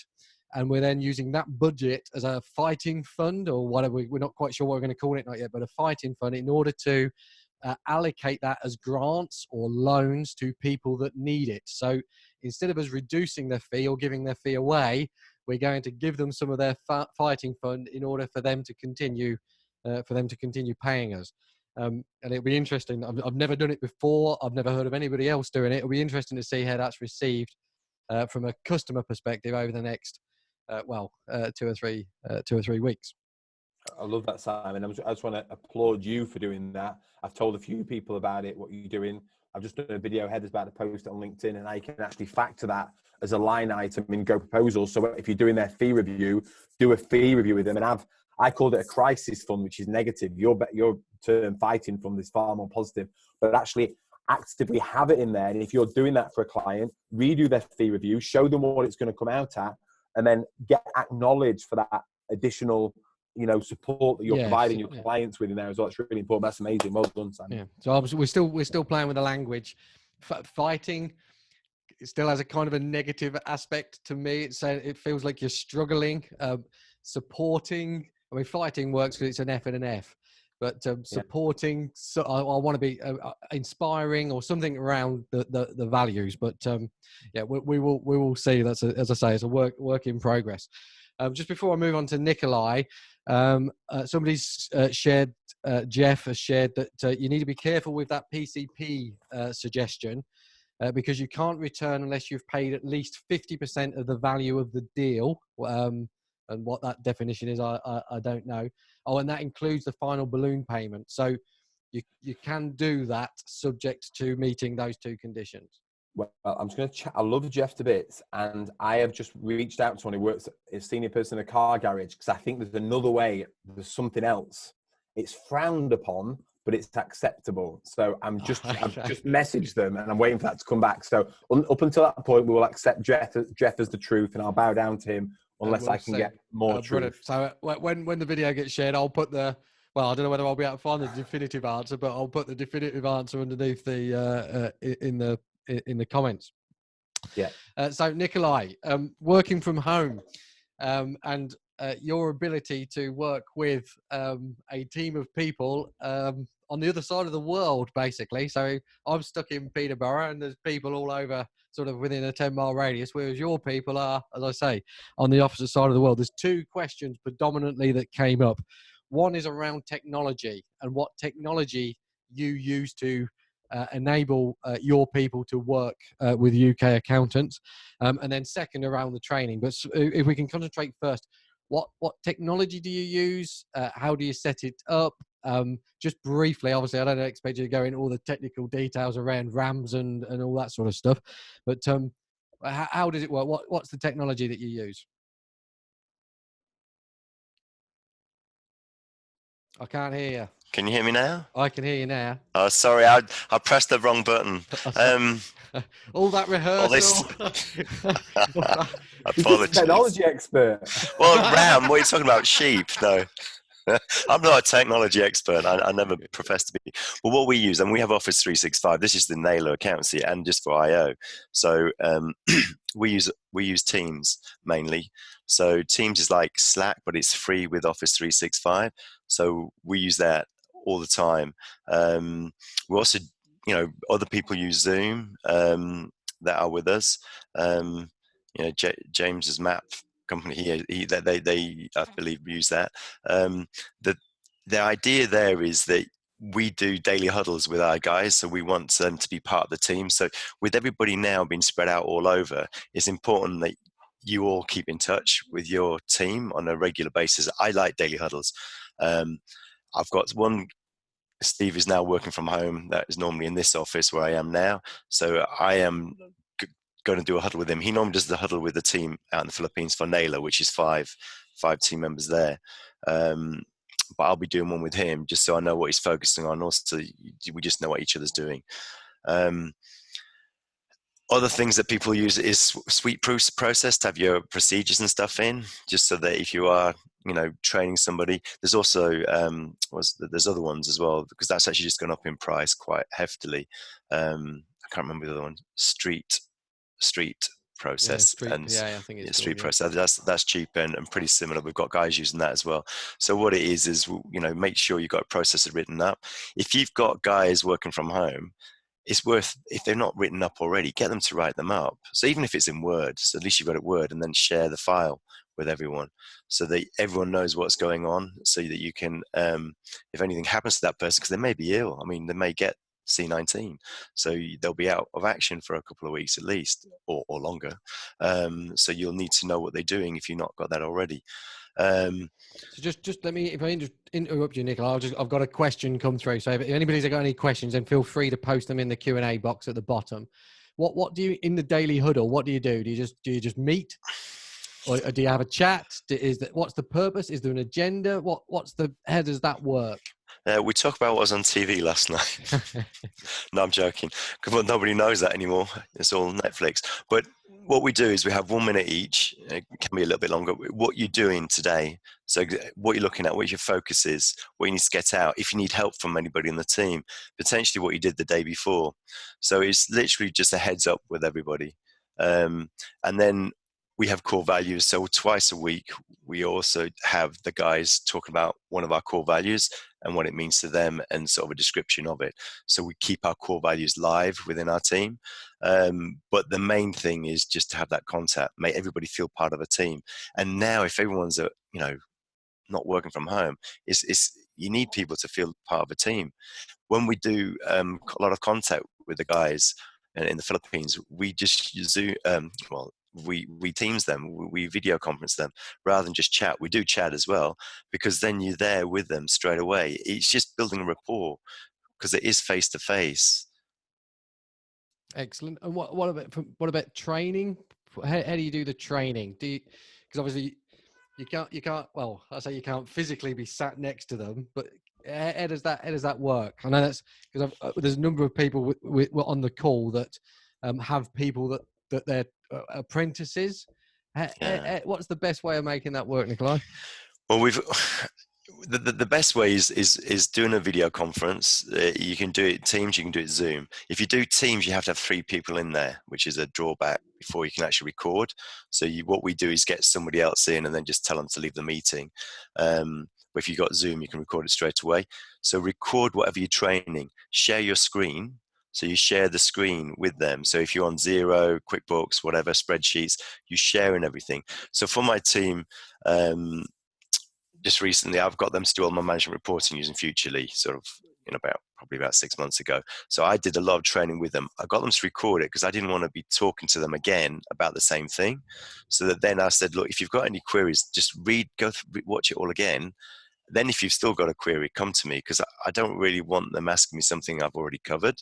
And we're then using that budget as a fighting fund, or whatever. We're not quite sure what we're going to call it, not yet, but a fighting fund, in order to allocate that as grants or loans to people that need it. So instead of us reducing their fee or giving their fee away, we're going to give them some of their fighting fund in order for them to continue paying us. And it'll be interesting. I've never done it before. I've never heard of anybody else doing it. It'll be interesting to see how that's received from a customer perspective over the next 2 or 3 weeks. I love that, Simon. I just want to applaud you for doing that. I've told a few people about it, what you're doing. I've just done a video headers about to post it on LinkedIn, and I can actually factor that as a line item in Go Proposals. So if you're doing their fee review, do a fee review with them. And I called it a crisis fund, which is negative. Your term fighting fund is far more positive, but actually actively have it in there. And if you're doing that for a client, redo their fee review, show them what it's going to come out at, and then get acknowledged for that additional, support that you're providing your clients with in there as well. It's really important. That's amazing. Well done, Sam. Yeah. So obviously we're still playing with the language. Fighting, it still has a kind of a negative aspect to me. It feels like you're struggling. Supporting, fighting works because it's an F and an F. But supporting, so I want to be inspiring or something around the values. But we will see. That's as I say, it's a work in progress. Just before I move on to Nikolai, somebody's shared. Jeff has shared that you need to be careful with that PCP suggestion because you can't return unless you've paid at least 50% of the value of the deal. And what that definition is, I don't know. Oh, and that includes the final balloon payment. So you can do that subject to meeting those 2 conditions. Well, I'm just going to chat. I love Jeff to bits, and I have just reached out to someone who works as a senior person in a car garage because I think there's another way. There's something else. It's frowned upon, but it's acceptable. So I've just messaged them, and I'm waiting for that to come back. So up until that point, we will accept Jeff as the truth, and I'll bow down to him unless I can get more truth. So when the video gets shared, I'll put I don't know whether I'll be able to find the definitive answer, but I'll put the definitive answer underneath in the comments. Yeah. So Nikolai, working from home, and your ability to work with a team of people on the other side of the world, basically. So I'm stuck in Peterborough, and there's people all over, sort of within a 10-mile radius, whereas your people are, as I say, on the opposite side of the world. There's 2 questions predominantly that came up. One is around technology and what technology you use to enable your people to work with UK accountants, and then second around the training. But if we can concentrate first, what technology do you use? How do you set it up? Just briefly, obviously, I don't expect you to go into all the technical details around RAMs and all that sort of stuff, but how does it work? What's the technology that you use? I can't hear you. Can you hear me now? I can hear you now. Oh, sorry, I pressed the wrong button. All that All this. rehearsal. He's just a Apologies. technology expert. Well, Ram, what are you talking about? Sheep? No. I'm not a technology expert. I never professed to be. Well, what we use, and we have Office 365. This is the Naylor Accountancy, and just for IO. So we use Teams mainly. So Teams is like Slack, but it's free with Office 365. So we use that all the time. We also, other people use Zoom that are with us. James's map company they I believe use that. The idea there is that we do daily huddles with our guys, so we want them to be part of the team. So with everybody now being spread out all over, it's important that you all keep in touch with your team on a regular basis. I like daily huddles. I've got one. Steve is now working from home. That is normally in this office where I am now. So I am going to do a huddle with him. He normally does the huddle with the team out in the Philippines for Naylor, which is five team members there. But I'll be doing one with him just so I know what he's focusing on. Also, we just know what each other's doing. Other things that people use is suite process to have your procedures and stuff in, just so that if you are, training somebody, there's also there's other ones as well, because that's actually just gone up in price quite heftily. I can't remember the other one. Street process, I think it's street process. That's cheap and pretty similar. We've got guys using that as well. So what it is make sure you've got a process written up. If you've got guys working from home, it's worth, if they're not written up already, get them to write them up. So even if it's in Word, so at least you've got it Word, and then share the file with everyone so that everyone knows what's going on, so that you can, if anything happens to that person, because they may be ill, they may get C19, so they'll be out of action for a couple of weeks at least, or longer. So you'll need to know what they're doing if you've not got that already. So just let me, if I interrupt you, Nicola, I've got a question come through. So if anybody's got any questions, then feel free to post them in the Q&A box at the bottom. What do you, in the daily huddle, what do you do? Do you just meet, or do you have a chat? What's the purpose? Is there an agenda? How does that work? We talk about what was on TV last night. No, I'm joking. Well, nobody knows that anymore. It's all Netflix. But what we do is we have 1 minute each. It can be a little bit longer. What you're doing today. So what you're looking at, what your focus is, what you need to get out. If you need help from anybody in the team, potentially what you did the day before. So it's literally just a heads up with everybody. And then we have core values. So twice a week, we also have the guys talking about one of our core values and what it means to them, and sort of a description of it. So we keep our core values live within our team. But the main thing is just to have that contact, make everybody feel part of a team. And now if everyone's, not working from home, you need people to feel part of a team. When we do a lot of contact with the guys in the Philippines, we just Zoom, we Teams them, we video conference them rather than just chat. We do chat as well, because then you're there with them straight away. It's just building a rapport, because it is face to face. Excellent. And what about training? How do you do the training? Because obviously you can't. Well, I say you can't physically be sat next to them, but how does that work? I know that's because there's a number of people on the call that have people that they're apprentices. What's the best way of making that work, Nikolai? Well, the best way is doing a video conference. You can do it Teams, you can do it Zoom. If you do Teams, you have to have 3 people in there, which is a drawback before you can actually record. So what we do is get somebody else in and then just tell them to leave the meeting. But if you've got Zoom, you can record it straight away. So record whatever you're training, share your screen. So you share the screen with them. So if you're on Xero, QuickBooks, whatever, spreadsheets, you're sharing everything. So for my team, just recently, I've got them to do all my management reporting using Futurely, sort of probably about 6 months ago. So I did a lot of training with them. I got them to record it because I didn't want to be talking to them again about the same thing. So that then I said, look, if you've got any queries, just watch it all again. Then if you've still got a query, come to me, because I don't really want them asking me something I've already covered.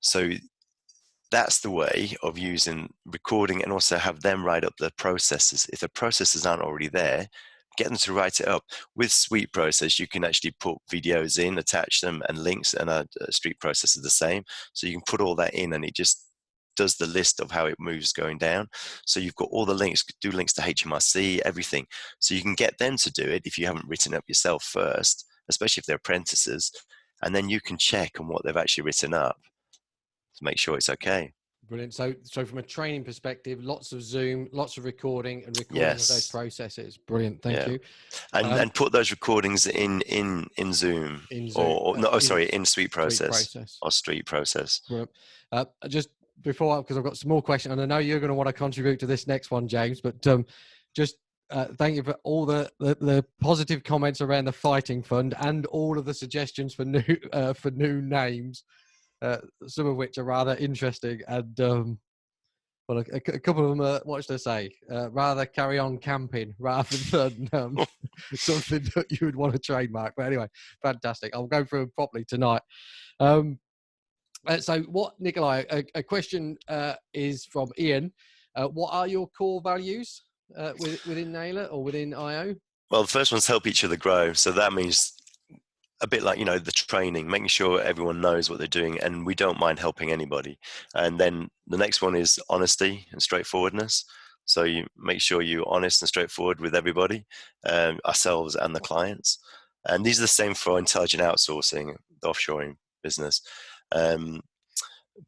So that's the way of using recording, and also have them write up the processes. If the processes aren't already there, get them to write it up. With Suite Process, you can actually put videos in, attach them, and links, and a Street Process is the same. So you can put all that in, and it just does the list of how it moves going down. So you've got all the links, do links to HMRC, everything. So you can get them to do it if you haven't written up yourself first, especially if they're apprentices, and then you can check on what they've actually written up to make sure it's okay. Brilliant. So from a training perspective, lots of Zoom, lots of recording of those processes. Brilliant. Thank you. And put those recordings in Zoom, in Zoom, in Suite Process or Street Process. Brilliant. Just before, because I've got some more questions, and I know you're going to want to contribute to this next one, James, but thank you for all the positive comments around the Fighting Fund and all of the suggestions for new names, some of which are rather interesting. And well, a couple of them are, what should I say? Rather carry on camping rather than something that you would want to trademark. But anyway, fantastic. I'll go through them properly tonight. So what, Nikolai, a question is from Ian. What are your core values within Naylor or within IO? Well, the first one's help each other grow. So that means a bit like, the training, making sure everyone knows what they're doing, and we don't mind helping anybody. And then the next one is honesty and straightforwardness. So you make sure you're honest and straightforward with everybody, ourselves and the clients. And these are the same for intelligent outsourcing, the offshoring business.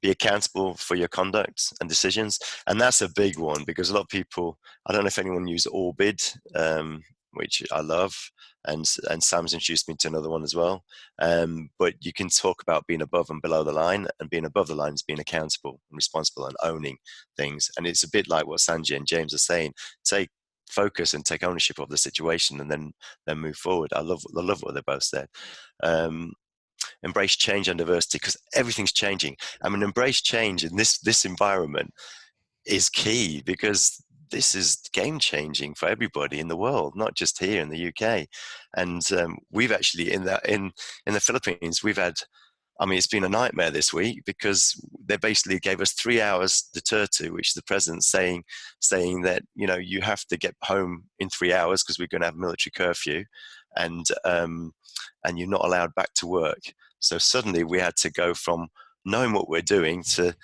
Be accountable for your conduct and decisions. And that's a big one, because a lot of people, I don't know if anyone uses Orbid, which I love, and Sam's introduced me to another one as well. But you can talk about being above and below the line, and being above the line is being accountable and responsible and owning things. And it's a bit like what Sanjay and James are saying: take focus and take ownership of the situation, and then move forward. I love what they both said. Embrace change and diversity, because everything's changing. I mean, embrace change in this environment is key, because this is game changing for everybody in the world, not just here in the UK. And we've actually in the Philippines, we've had, I mean, it's been a nightmare this week, because they basically gave us 3 hours to Duterte, which is the president saying that, you have to get home in 3 hours because we're going to have military curfew, and you're not allowed back to work. So suddenly we had to go from knowing what we're doing to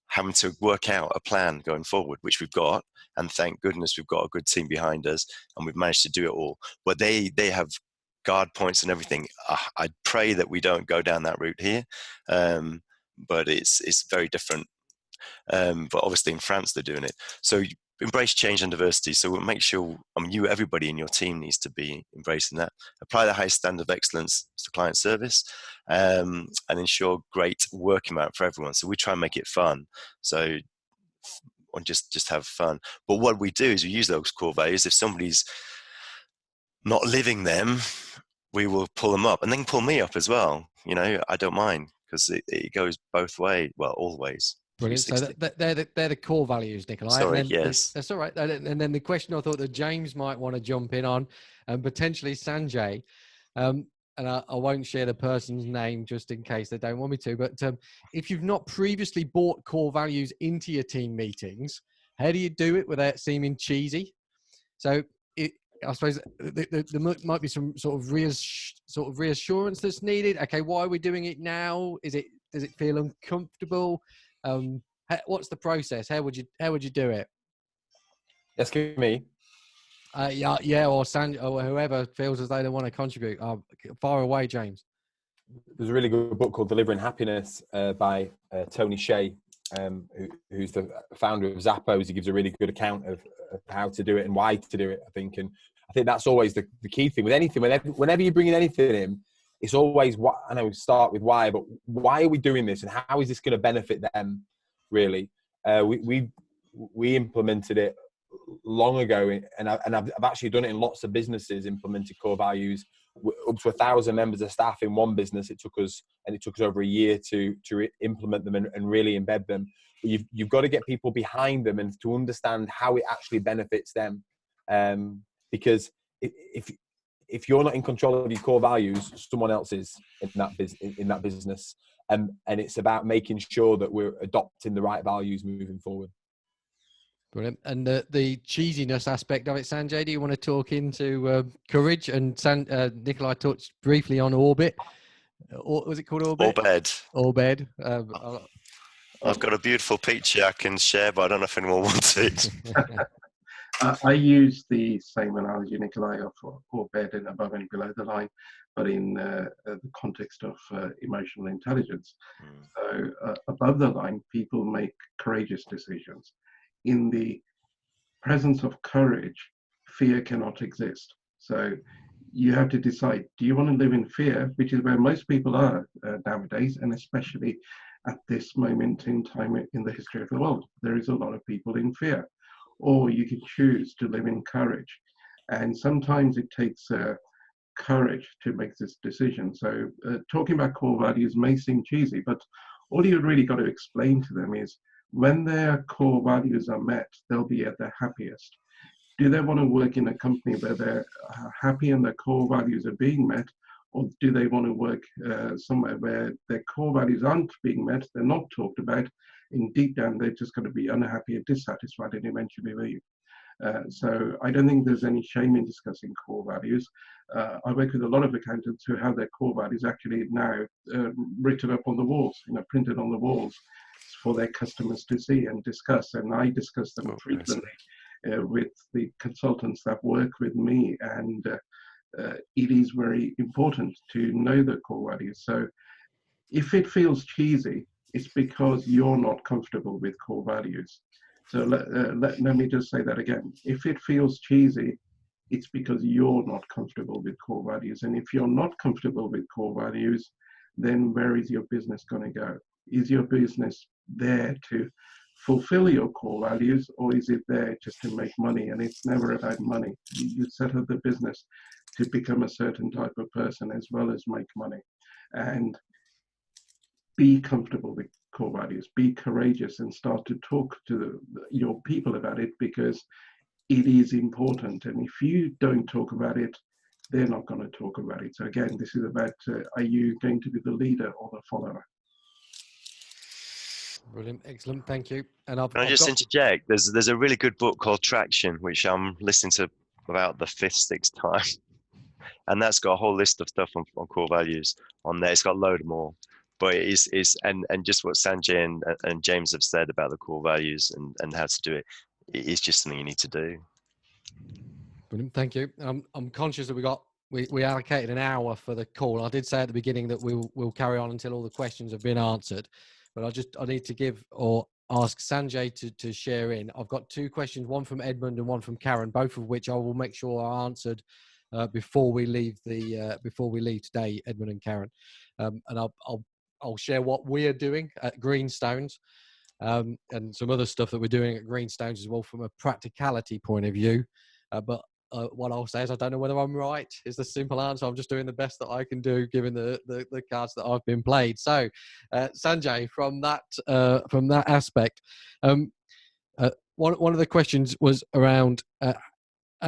having to work out a plan going forward, which we've got. And thank goodness we've got a good team behind us, and we've managed to do it all. But they have guard points and everything. I pray that we don't go down that route here, but it's very different. But obviously in France they're doing it. So embrace change and diversity. So we'll make sure, everybody in your team needs to be embracing that. Apply the highest standard of excellence to client service, and ensure great work environment for everyone. So we try and make it fun. So just have fun. But what we do is we use those core values. If somebody's not living them, we will pull them up, and they can pull me up as well. I don't mind, because it goes both ways. Well, all ways. Brilliant. So they're the core values, Nikolai. Sorry, yes. That's all right. And then the question I thought that James might want to jump in on, and potentially Sanjay, and I won't share the person's name just in case they don't want me to, but if you've not previously brought core values into your team meetings, how do you do it without seeming cheesy? So I suppose there might be some sort of reassurance that's needed. Okay, why are we doing it now? Does it feel uncomfortable? What's the process? How would you do it? Excuse me. Yeah, or Sanjay, or whoever feels as though they want to contribute. Far away, James. There's a really good book called Delivering Happiness by Tony Shea, who's the founder of Zappos. He gives a really good account of how to do it and why to do it, I think. And I think that's always the key thing with anything. Whenever you're bringing anything in, it's always what, I know we start with why, but why are we doing this, and how is this going to benefit them, really? We implemented it long ago, and I've actually done it in lots of businesses, implemented core values up to 1,000 members of staff in one business. It took us over a year to implement them and really embed them. But you've got to get people behind them and to understand how it actually benefits them, because if you're not in control of your core values, someone else is in that business, and it's about making sure that we're adopting the right values moving forward. Brilliant. And the cheesiness aspect of it, Sanjay, do you want to talk into courage? And Nikolai touched briefly on orbit. Or was it called orbit? Orbed. I'll I've got a beautiful picture I can share, but I don't know if anyone wants it. I use the same analogy, Nikolai, of orbed and above and below the line, but in the context of emotional intelligence. So above the line, people make courageous decisions. In the presence of courage, fear cannot exist. So you have to decide, do you want to live in fear, which is where most people are nowadays, and especially at this moment in time in the history of the world. There is a lot of people in fear. Or you can choose to live in courage. And sometimes it takes courage to make this decision. So talking about core values may seem cheesy, but all you've really got to explain to them is when their core values are met, they'll be at their happiest. Do they want to work in a company where they're happy and their core values are being met? Or do they want to work somewhere where their core values aren't being met, they're not talked about, in deep down they're just going to be unhappy and dissatisfied and eventually leave. So I don't think there's any shame in discussing core values. I work with a lot of accountants who have their core values actually now written up on the walls, printed on the walls for their customers to see and discuss. And I discuss them frequently with the consultants that work with me, and it is very important to know the core values. So if it feels cheesy, it's because you're not comfortable with core values. So let me just say that again. If it feels cheesy, it's because you're not comfortable with core values. And if you're not comfortable with core values, then where is your business going to go? Is your business there to fulfill your core values, or is it there just to make money? And it's never about money. You set up the business to become a certain type of person as well as make money. And be comfortable with core values, be courageous, and start to talk to your people about it, because it is important. And if you don't talk about it, they're not going to talk about it. So again, this is about, are you going to be the leader or the follower? Brilliant, excellent, thank you. And Can I just interject? There's a really good book called Traction, which I'm listening to about the 5th, 6th time. And that's got a whole list of stuff on core values on there. It's got a load more. But it is and just what Sanjay and James have said about the core values and how to do it, it is just something you need to do. Brilliant, thank you. I'm conscious that we allocated an hour for the call. I did say at the beginning that we'll carry on until all the questions have been answered, but I need to give or ask Sanjay to share in. I've got 2 questions, one from Edmund and one from Karen, both of which I will make sure are answered before we leave today, Edmund and Karen. And I'll share what we're doing at Greenstones and some other stuff that we're doing at Greenstones as well from a practicality point of view. But what I'll say is I don't know whether I'm right is the simple answer. I'm just doing the best that I can do given the cards that I've been played. So Sanjay, from that aspect, one of the questions was around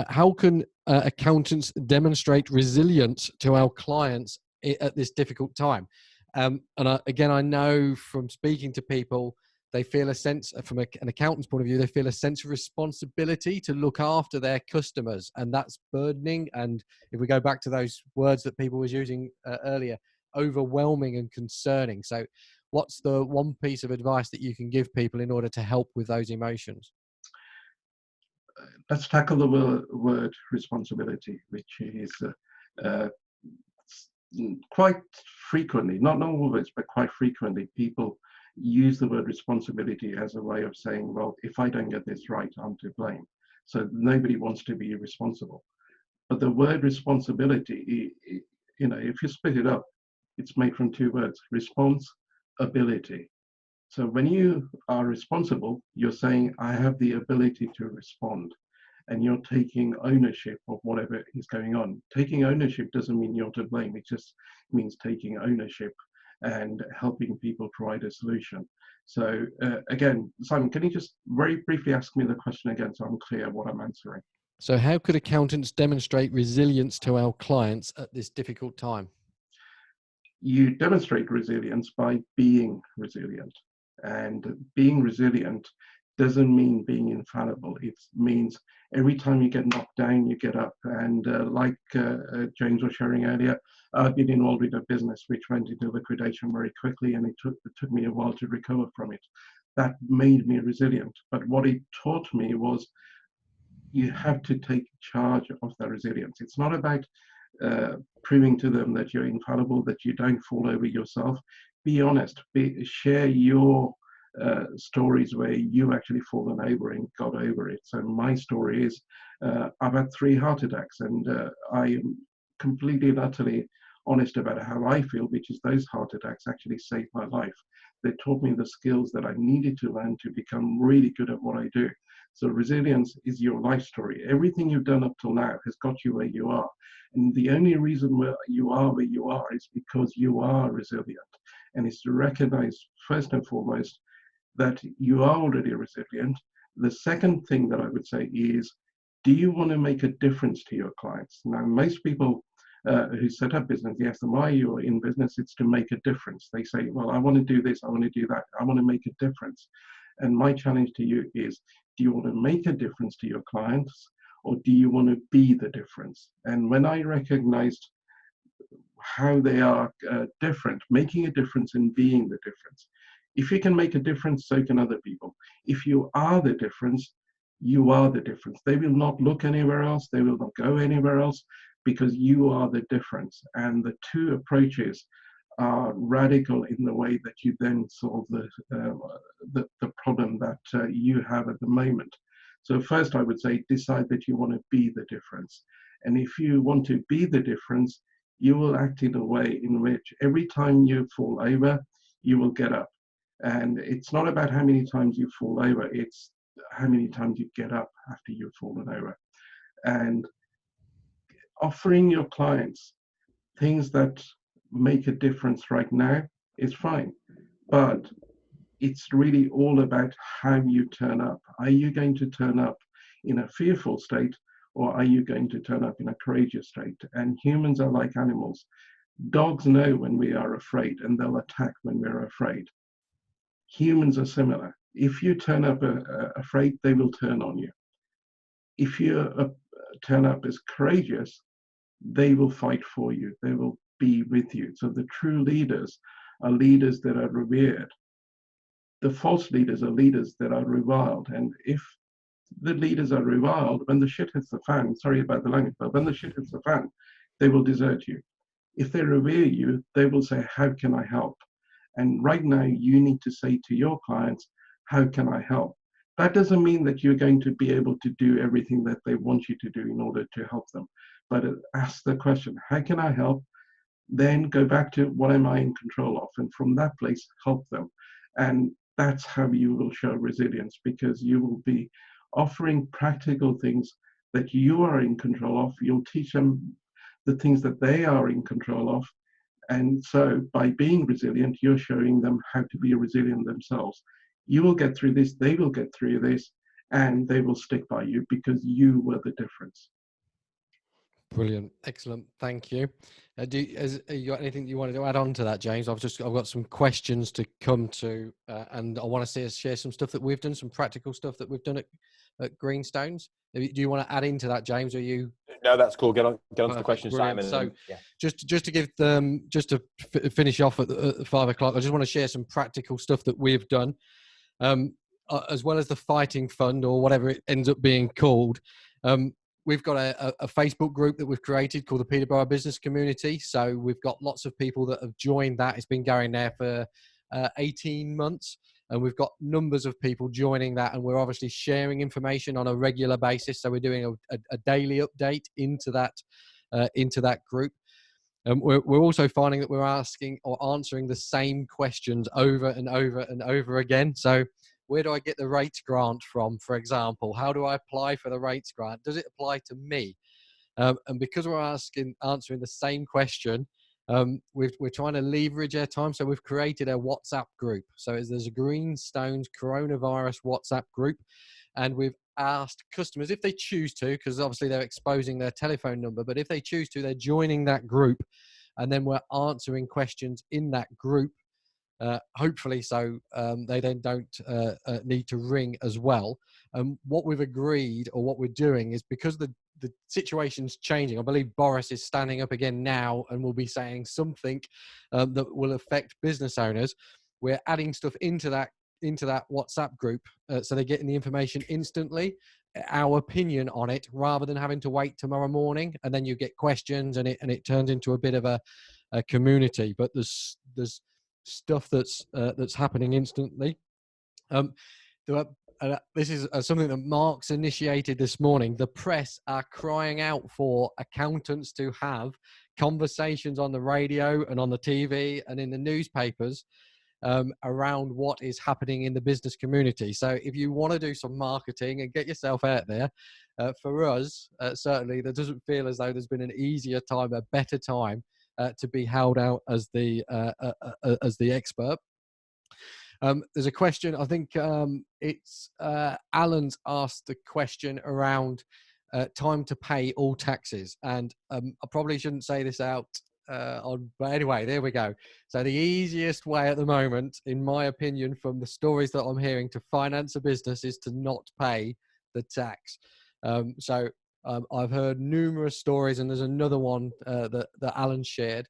how can accountants demonstrate resilience to our clients at this difficult time? And I know from speaking to people, they feel a sense, from an accountant's point of view, they feel a sense of responsibility to look after their customers, and that's burdening. And if we go back to those words that people was using earlier, overwhelming and concerning. So what's the one piece of advice that you can give people in order to help with those emotions? Let's tackle the word responsibility, which is quite frequently, not always, but quite frequently, people use the word responsibility as a way of saying, well, if I don't get this right, I'm to blame. So nobody wants to be responsible. But the word responsibility, if you split it up, it's made from 2 words, responsibility. So when you are responsible, you're saying, I have the ability to respond. And you're taking ownership of whatever is going on. Taking ownership doesn't mean you're to blame. It just means taking ownership and helping people provide a solution. So again, Simon, can you just very briefly ask me the question again so I'm clear what I'm answering? So how could accountants demonstrate resilience to our clients at this difficult time? You demonstrate resilience by being resilient. And being resilient doesn't mean being infallible. It means every time you get knocked down, you get up. And like James was sharing earlier, I've been involved with a business which went into liquidation very quickly, and it took me a while to recover from it. That made me resilient. But what it taught me was you have to take charge of the resilience. It's not about proving to them that you're infallible, that you don't fall over yourself. Be honest. Share your stories where you actually fallen over and got over it. So my story is I've had 3 heart attacks, and I am completely and utterly honest about how I feel, which is those heart attacks actually saved my life. They taught me the skills that I needed to learn to become really good at what I do. So resilience is your life story. Everything you've done up till now has got you where you are. And the only reason where you are is because you are resilient. And it's to recognize, first and foremost, that you are already resilient. The second thing that I would say is, do you want to make a difference to your clients? Now, most people who set up business, yes, and why you're in business, it's to make a difference. They say, well, I want to do this, I want to do that, I want to make a difference. And my challenge to you is, do you want to make a difference to your clients, or do you want to be the difference? And when I recognized how they are different, making a difference and being the difference. If you can make a difference, so can other people. If you are the difference, you are the difference. They will not look anywhere else. They will not go anywhere else, because you are the difference. And the two approaches are radical in the way that you then solve the problem that you have at the moment. So first, I would say, decide that you want to be the difference. And if you want to be the difference, you will act in a way in which every time you fall over, you will get up. And it's not about how many times you fall over, it's how many times you get up after you've fallen over. And offering your clients things that make a difference right now is fine. But it's really all about how you turn up. Are you going to turn up in a fearful state, or are you going to turn up in a courageous state? And humans are like animals. Dogs know when we are afraid, and they'll attack when we're afraid. Humans are similar. If you turn up afraid, they will turn on you. If you turn up as courageous, they will fight for you. They will be with you. So the true leaders are leaders that are revered. The false leaders are leaders that are reviled. And if the leaders are reviled, when the shit hits the fan, sorry about the language, but when the shit hits the fan, they will desert you. If they revere you, they will say, how can I help? And right now, you need to say to your clients, how can I help? That doesn't mean that you're going to be able to do everything that they want you to do in order to help them. But ask the question, how can I help? Then go back to, what am I in control of? And from that place, help them. And that's how you will show resilience, because you will be offering practical things that you are in control of. You'll teach them the things that they are in control of. And so by being resilient, you're showing them how to be resilient themselves. You will get through this, they will get through this, and they will stick by you because you were the difference. Brilliant. Excellent. Thank you. You got anything you wanted to add on to that, James? I've got some questions to come to, and I want to see us share some stuff that we've done, some practical stuff that we've done at Greenstones. Do you want to add into that, James? Or you? No, that's cool. Get on to the questions, Brilliant. Simon. So, yeah. just to give them, just to finish off at 5 o'clock, I just want to share some practical stuff that we've done, as well as the Fighting Fund, or whatever it ends up being called. We've got a Facebook group that we've created called the Peterborough Business Community. So we've got lots of people that have joined that. It's been going there for 18 months. And we've got numbers of people joining that. And we're obviously sharing information on a regular basis. So we're doing a daily update into that group. We're also finding that we're asking or answering the same questions over and over and over again. So where do I get the rates grant from, for example? How do I apply for the rates grant? Does it apply to me? And because we're answering the same question, we're trying to leverage our time. So we've created a WhatsApp group. So there's a Greenstones Coronavirus WhatsApp group. And we've asked customers, if they choose to, because obviously they're exposing their telephone number, but if they choose to, they're joining that group. And then we're answering questions in that group hopefully so they then don't need to ring as well. What we've agreed, or what we're doing, is because the situation's changing. I believe Boris is standing up again now and will be saying something that will affect business owners. We're adding stuff into that WhatsApp group, so they're getting the information instantly, our opinion on it, rather than having to wait tomorrow morning, and then you get questions, and it turns into a bit of a community. But there's stuff that's happening instantly. This is something that Mark's initiated this morning. The press are crying out for accountants to have conversations on the radio and on the TV and in the newspapers around what is happening in the business community. So if you want to do some marketing and get yourself out there, for us, certainly there doesn't feel as though there's been an easier time, a better time to be held out as the expert. There's a question, I think it's Alan's asked the question around time to pay all taxes. And I probably shouldn't say this out but anyway, there we go. So the easiest way at the moment, in my opinion, from the stories that I'm hearing, to finance a business is to not pay the tax. I've heard numerous stories, and there's another one that Alan shared,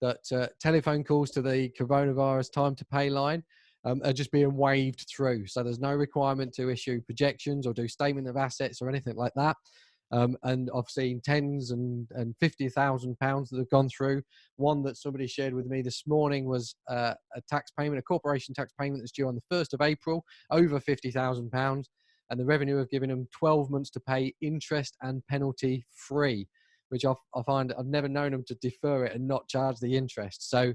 that telephone calls to the coronavirus time to pay line are just being waved through. So there's no requirement to issue projections or do statement of assets or anything like that. And I've seen tens and £50,000 that have gone through. One that somebody shared with me this morning was a tax payment, a corporation tax payment that's due on the 1st of April, over £50,000. And the revenue have given them 12 months to pay interest and penalty free, which I find I've never known them to defer it and not charge the interest. So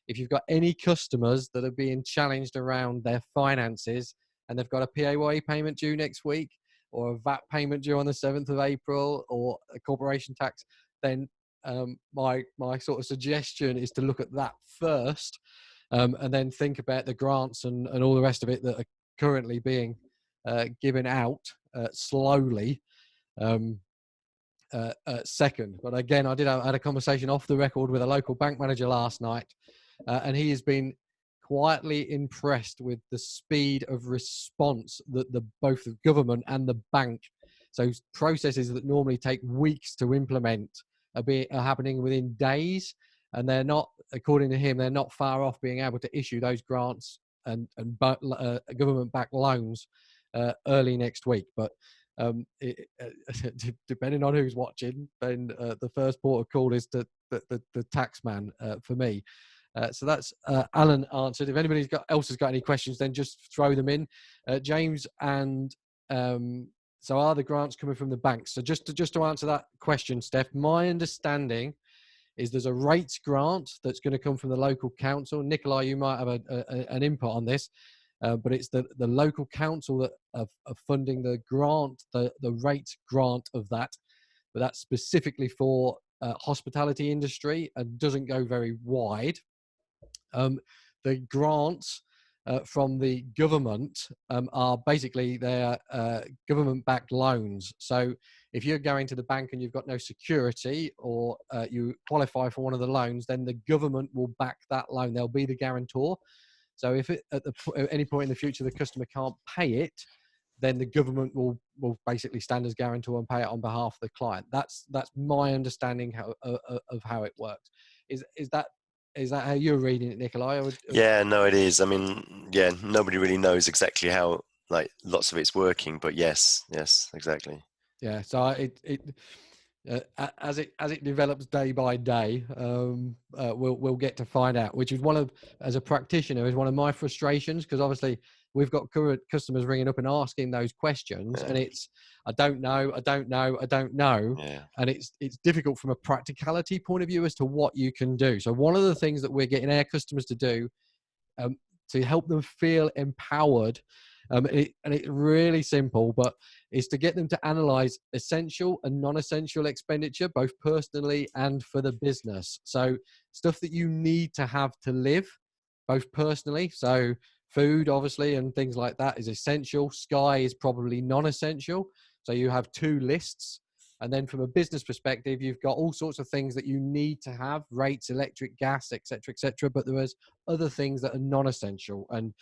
if you've got any customers that are being challenged around their finances and they've got a PAYE payment due next week, or a VAT payment due on the 7th of April, or a corporation tax, then my sort of suggestion is to look at that first, and then think about the grants and all the rest of it that are currently being given out slowly second. But again, I had a conversation off the record with a local bank manager last night, and he has been quietly impressed with the speed of response that both the government and the bank, so processes that normally take weeks to implement, are happening within days, and they're not, according to him, they're not far off being able to issue those grants and government-backed loans early next week. But depending on who's watching, then the first port of call is the tax man for me. So that's Alan answered. If anybody else has got any questions, then just throw them in. James, and so are the grants coming from the banks? So just to answer that question, Steph, my understanding is there's a rates grant that's going to come from the local council. Nikolai, you might have an input on this, but it's the local council that are funding the grant, the rates grant of that. But that's specifically for hospitality industry and doesn't go very wide. The grants from the government are basically their government-backed loans. So if you're going to the bank and you've got no security, or you qualify for one of the loans, then the government will back that loan. They'll be the guarantor. So if at any point in the future the customer can't pay it, then the government will basically stand as guarantor and pay it on behalf of the client. That's my understanding of how it works. Is that how you're reading it, Nikolai? Yeah, no, it is. I mean, yeah, nobody really knows exactly how, like, lots of it's working, but yes, exactly. Yeah, so as it develops day by day, we'll get to find out, which is as a practitioner, is one of my frustrations, because obviously we've got current customers ringing up and asking those questions, and it's I don't know, Yeah. and it's difficult from a practicality point of view as to what you can do. So one of the things that we're getting our customers to do to help them feel empowered, and it's really simple, but is to get them to analyze essential and non-essential expenditure, both personally and for the business. So stuff that you need to have to live, both personally. So food, obviously, and things like that is essential. Sky is probably non-essential. So you have two lists. And then from a business perspective, you've got all sorts of things that you need to have, rates, electric, gas, etc., etc. But there is other things that are non-essential. And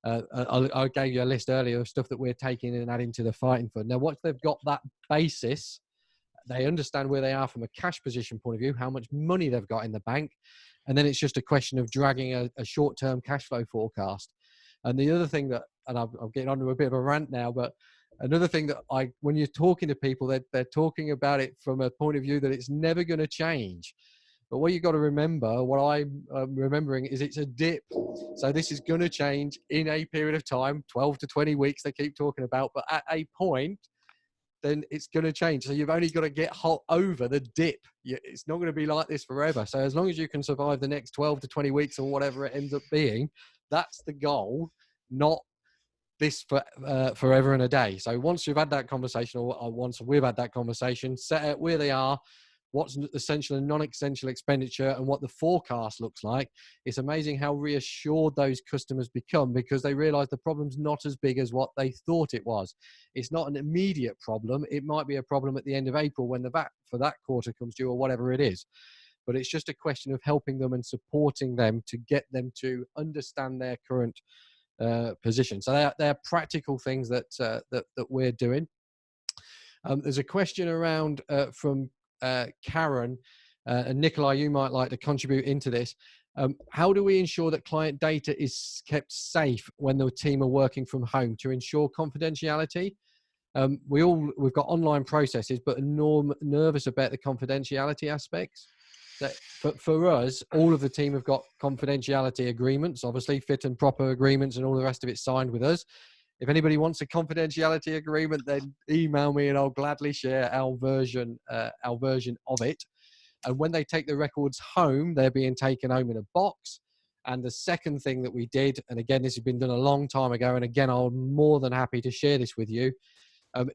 I gave you a list earlier of stuff that we're taking and adding to the fighting fund. Now, once they've got that basis, they understand where they are from a cash position point of view, how much money they've got in the bank. And then it's just a question of dragging a short-term cash flow forecast. And the other thing that, and I'm getting onto a bit of a rant now, but another thing that when you're talking to people, they're talking about it from a point of view that it's never going to change. But what you've got to remember, what I'm remembering, is it's a dip. So this is going to change in a period of time, 12 to 20 weeks they keep talking about. But at a point, then it's going to change. So you've only got to get over the dip. It's not going to be like this forever. So as long as you can survive the next 12 to 20 weeks or whatever it ends up being, that's the goal, not this forever and a day. So once you've had that conversation, or once we've had that conversation, set out where they are, what's essential and non-essential expenditure, and what the forecast looks like, it's amazing how reassured those customers become, because they realize the problem's not as big as what they thought it was. It's not an immediate problem. It might be a problem at the end of April when the VAT for that quarter comes due, or whatever it is. But it's just a question of helping them and supporting them to get them to understand their current position. So they're practical things that we're doing. There's a question around from Karen and Nikolai. You might like to contribute into this. How do we ensure that client data is kept safe when the team are working from home to ensure confidentiality? We've got online processes, but are nervous about the confidentiality aspects. That for us, all of the team have got confidentiality agreements, obviously fit and proper agreements, and all the rest of it signed with us. If anybody wants a confidentiality agreement, then email me and I'll gladly share our version of it. And when they take the records home, they're being taken home in a box. And the second thing that we did, and again, this has been done a long time ago, and again, I'm more than happy to share this with you,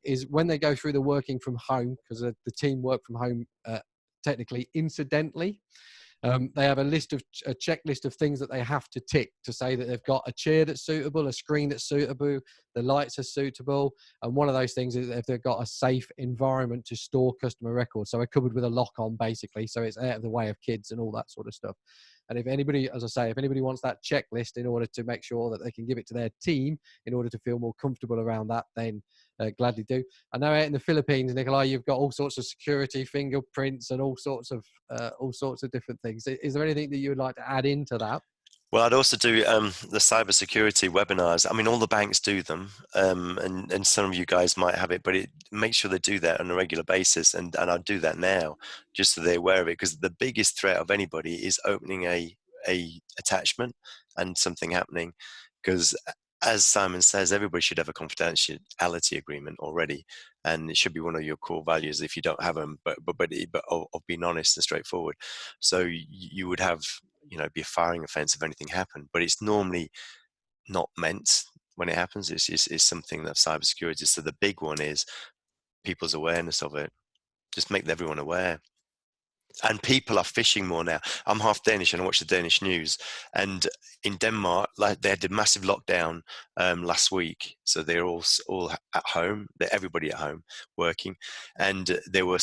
is when they go through the working from home, because the team work from home technically incidentally, they have a checklist of things that they have to tick to say that they've got a chair that's suitable, a screen that's suitable, the lights are suitable, and one of those things is if they've got a safe environment to store customer records, so a cupboard with a lock on, basically, so it's out of the way of kids and all that sort of stuff. And if anybody, as I say, if anybody wants that checklist in order to make sure that they can give it to their team in order to feel more comfortable around that, then gladly do. I know out in the Philippines, Nikolai, you've got all sorts of security fingerprints and all sorts of different things. Is there anything that you would like to add into that? Well, I'd also do the cybersecurity webinars. I mean, all the banks do them, and some of you guys might have it, but make sure they do that on a regular basis. And I'll do that now, just so they're aware of it, because the biggest threat of anybody is opening a attachment and something happening. Because as Simon says, everybody should have a confidentiality agreement already, and it should be one of your core values if you don't have them. But of being honest and straightforward. So you would have, be a firing offence if anything happened, but it's normally not meant when it happens. It's something that cybersecurity. So the big one is people's awareness of it. Just make everyone aware. And people are phishing more now. I'm half Danish and I watch the Danish news. And in Denmark, like, they had a massive lockdown last week. So they're all at home. Everybody at home working. And they were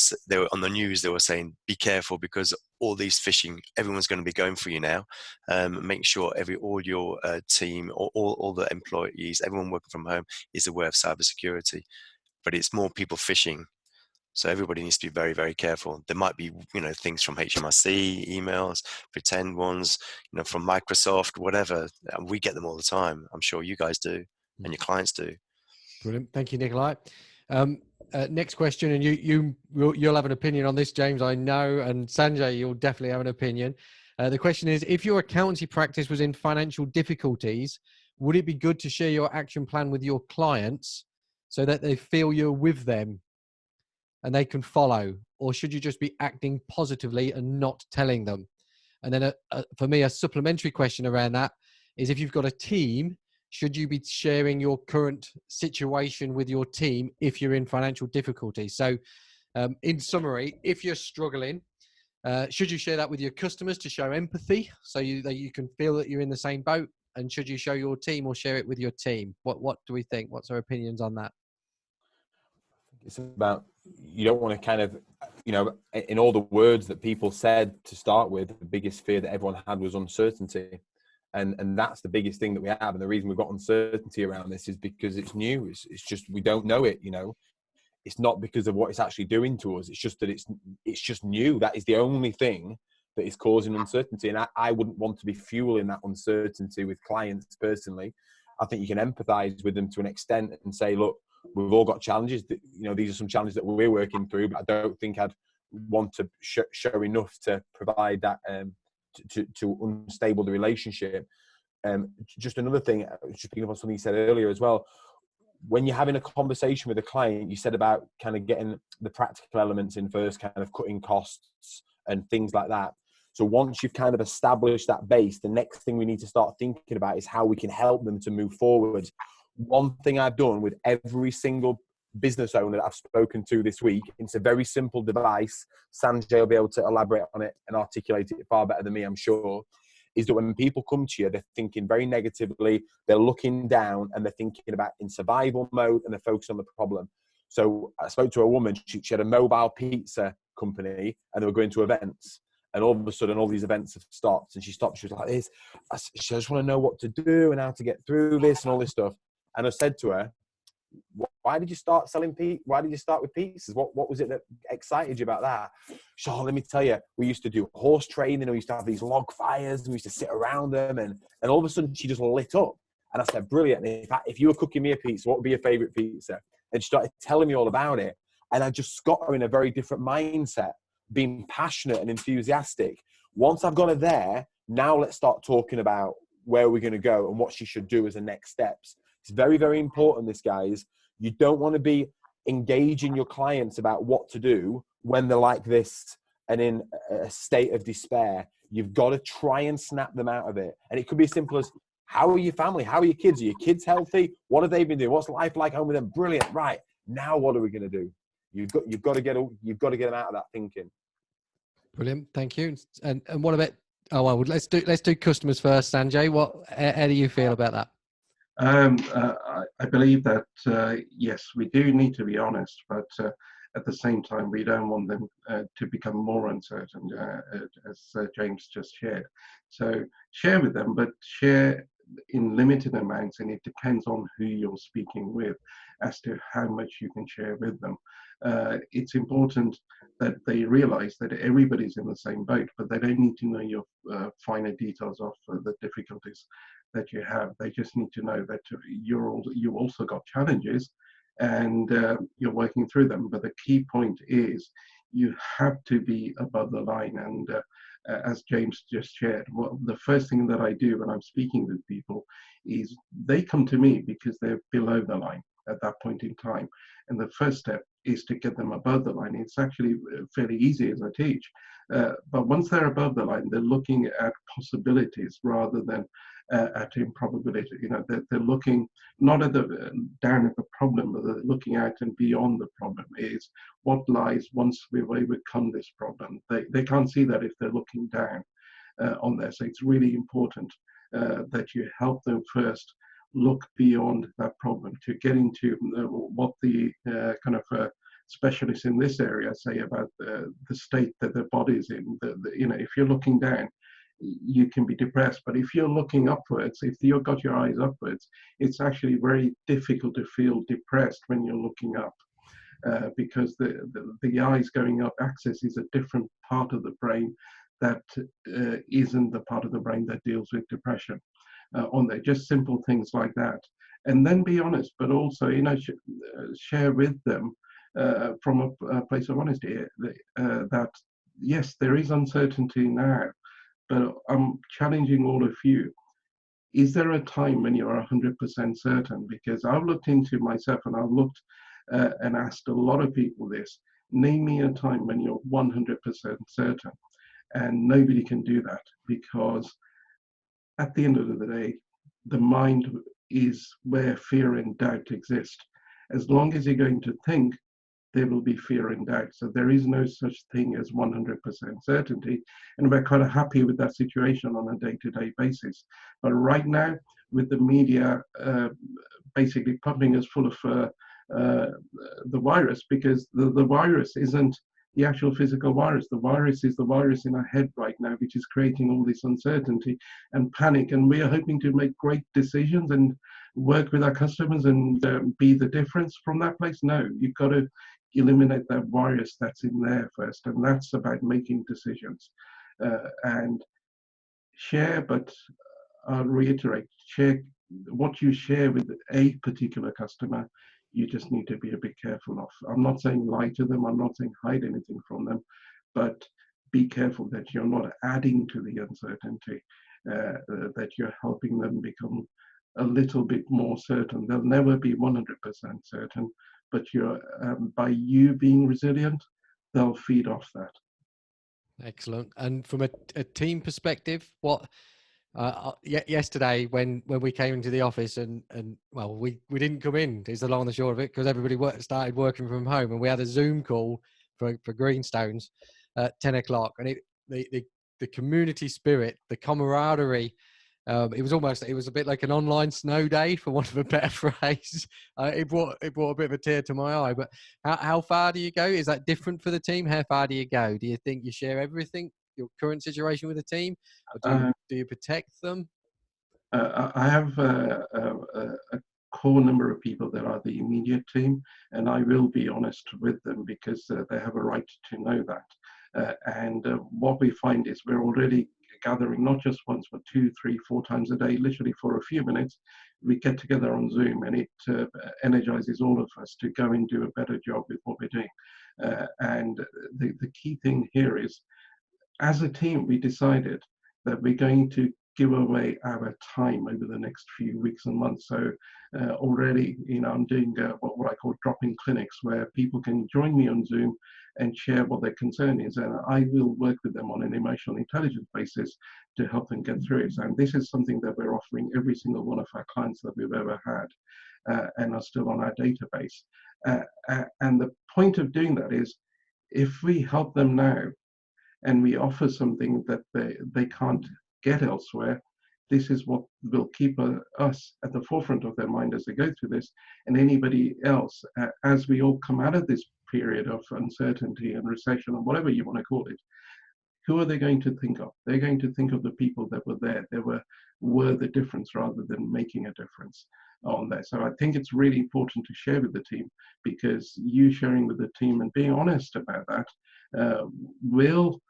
on the news. They were saying, be careful, because all these phishing, everyone's going to be going for you now. Make sure all your team, or all the employees, everyone working from home is aware of cybersecurity. But it's more people phishing. So everybody needs to be very, very careful. There might be, things from HMRC, emails, pretend ones, from Microsoft, whatever. We get them all the time. I'm sure you guys do, and your clients do. Brilliant. Thank you, Nikolai. Next question, and you'll have an opinion on this, James, I know, and Sanjay, you'll definitely have an opinion. The question is, if your accountancy practice was in financial difficulties, would it be good to share your action plan with your clients so that they feel you're with them and they can follow? Or should you just be acting positively and not telling them? And then for me, a supplementary question around that is, if you've got a team, should you be sharing your current situation with your team if you're in financial difficulty? So in summary, if you're struggling, should you share that with your customers to show empathy so that you can feel that you're in the same boat? And should you show your team or share it with your team? What do we think? What's our opinions on that? It's about you don't want to kind of, you know, in all the words that people said to start with, the biggest fear that everyone had was uncertainty. And that's the biggest thing that we have. And the reason we've got uncertainty around this is because it's new. It's just, we don't know it, you know. It's not because of what it's actually doing to us. It's just that it's just new. That is the only thing that is causing uncertainty. And I wouldn't want to be fueling that uncertainty with clients personally. I think you can empathize with them to an extent and say, look, we've all got challenges. You know, these are some challenges that we're working through, but I don't think I'd want to show enough to provide that to unstable the relationship. Just another thing, just picking up on something you said earlier as well, when you're having a conversation with a client, you said about kind of getting the practical elements in first, kind of cutting costs and things like that. So once you've kind of established that base, the next thing we need to start thinking about is how we can help them to move forward. One thing I've done with every single business owner that I've spoken to this week, it's a very simple device. Sanjay will be able to elaborate on it and articulate it far better than me, I'm sure, is that when people come to you, they're thinking very negatively, they're looking down, and they're thinking about in survival mode, and they're focused on the problem. So I spoke to a woman, she had a mobile pizza company, and they were going to events. And all of a sudden, all these events have stopped. And she stopped. She was like this. I just want to know what to do and how to get through this and all this stuff. And I said to her, why did you start selling pizza? Why did you start with pizzas? What was it that excited you about that? So let me tell you, we used to do horse training. And we used to have these log fires. And we used to sit around them. And all of a sudden, she just lit up. And I said, brilliant. If you were cooking me a pizza, what would be your favorite pizza? And she started telling me all about it. And I just got her in a very different mindset, being passionate and enthusiastic. Once I've got her there, now let's start talking about where we're going to go and what she should do as the next steps. It's very, very important, this, guys. You don't want to be engaging your clients about what to do when they're like this and in a state of despair. You've got to try and snap them out of it. And it could be as simple as, how are your family? How are your kids? Are your kids healthy? What have they been doing? What's life like home with them? Brilliant. Right. Now what are we going to do? You've got to get them out of that thinking. Brilliant, thank you. And what about? Oh well, let's do customers first, Sanjay. How do you feel about that? I believe that yes, we do need to be honest, but at the same time, we don't want them to become more uncertain, as James just shared. So share with them, but share in limited amounts, and it depends on who you're speaking with as to how much you can share with them. It's important that they realize that everybody's in the same boat, but they don't need to know your finer details of the difficulties that you have. They just need to know that you also got challenges, and you're working through them. But the key point is you have to be above the line. And as James just shared, the first thing that I do when I'm speaking with people is they come to me because they're below the line at that point in time. And the first step is to get them above the line. It's actually fairly easy as I teach. But once they're above the line, they're looking at possibilities rather than at improbability. You know, they're looking not at down at the problem, but they're looking out and beyond the problem is what lies once we've overcome this problem. They can't see that if they're looking down on there. So it's really important that you help them first look beyond that problem to get into what the kind of specialists in this area say about the state that their body's in. You know, if you're looking down, you can be depressed, but if you're looking upwards, if you've got your eyes upwards, it's actually very difficult to feel depressed when you're looking up, because the eyes going up axis is a different part of the brain that isn't the part of the brain that deals with depression. On there, just simple things like that, and then be honest, but also, you know, share with them from a place of honesty that yes, there is uncertainty now, but I'm challenging all of you. Is there a time when you're 100% certain? Because I've looked into myself, and I've looked and asked a lot of people this. Name me a time when you're 100% certain, and nobody can do that, because at the end of the day, the mind is where fear and doubt exist. As long as you're going to think, there will be fear and doubt. So there is no such thing as 100% certainty. And we're kind of happy with that situation on a day-to-day basis. But right now, with the media basically pumping us full of the virus, because the virus isn't the actual physical virus. The virus is the virus in our head right now, which is creating all this uncertainty and panic. And we are hoping to make great decisions and work with our customers and be the difference from that place. No, you've got to eliminate that virus that's in there first. And that's about making decisions and share, but I'll reiterate, share what you share with a particular customer. You just need to be a bit careful of. I'm not saying lie to them. I'm not saying hide anything from them, but be careful that you're not adding to the uncertainty, that you're helping them become a little bit more certain. They'll never be 100% certain, but you're by you being resilient, they'll feed off that. Excellent. And from a team perspective, what yesterday when we came into the office and well, we didn't come in, is the long and the short of it, because everybody started working from home, and we had a Zoom call for Greenstones at 10 o'clock, and the community spirit, the camaraderie, it was a bit like an online snow day, for want of a better phrase. It brought a bit of a tear to my eye. But how far do you go? Is that different for the team? How far do you go? Do you think you share everything, your current situation with the team, or do you protect them? I have a core number of people that are the immediate team, and I will be honest with them, because they have a right to know that. And what we find is we're already gathering not just once, but 2, 3, 4 times a day, literally for a few minutes. We get together on Zoom, and it energizes all of us to go and do a better job with what we're doing. And the key thing here is, as a team, we decided that we're going to give away our time over the next few weeks and months. So already, I'm doing what I call drop-in clinics, where people can join me on Zoom and share what their concern is, and I will work with them on an emotional intelligence basis to help them get through it. And this is something that we're offering every single one of our clients that we've ever had, and are still on our database. And the point of doing that is, if we help them now and we offer something that they can't get elsewhere, this is what will keep us at the forefront of their mind as they go through this. And anybody else, as we all come out of this period of uncertainty and recession, or whatever you want to call it, who are they going to think of? They're going to think of the people that were there. They were the difference, rather than making a difference on there. So I think it's really important to share with the team, because you sharing with the team and being honest about that will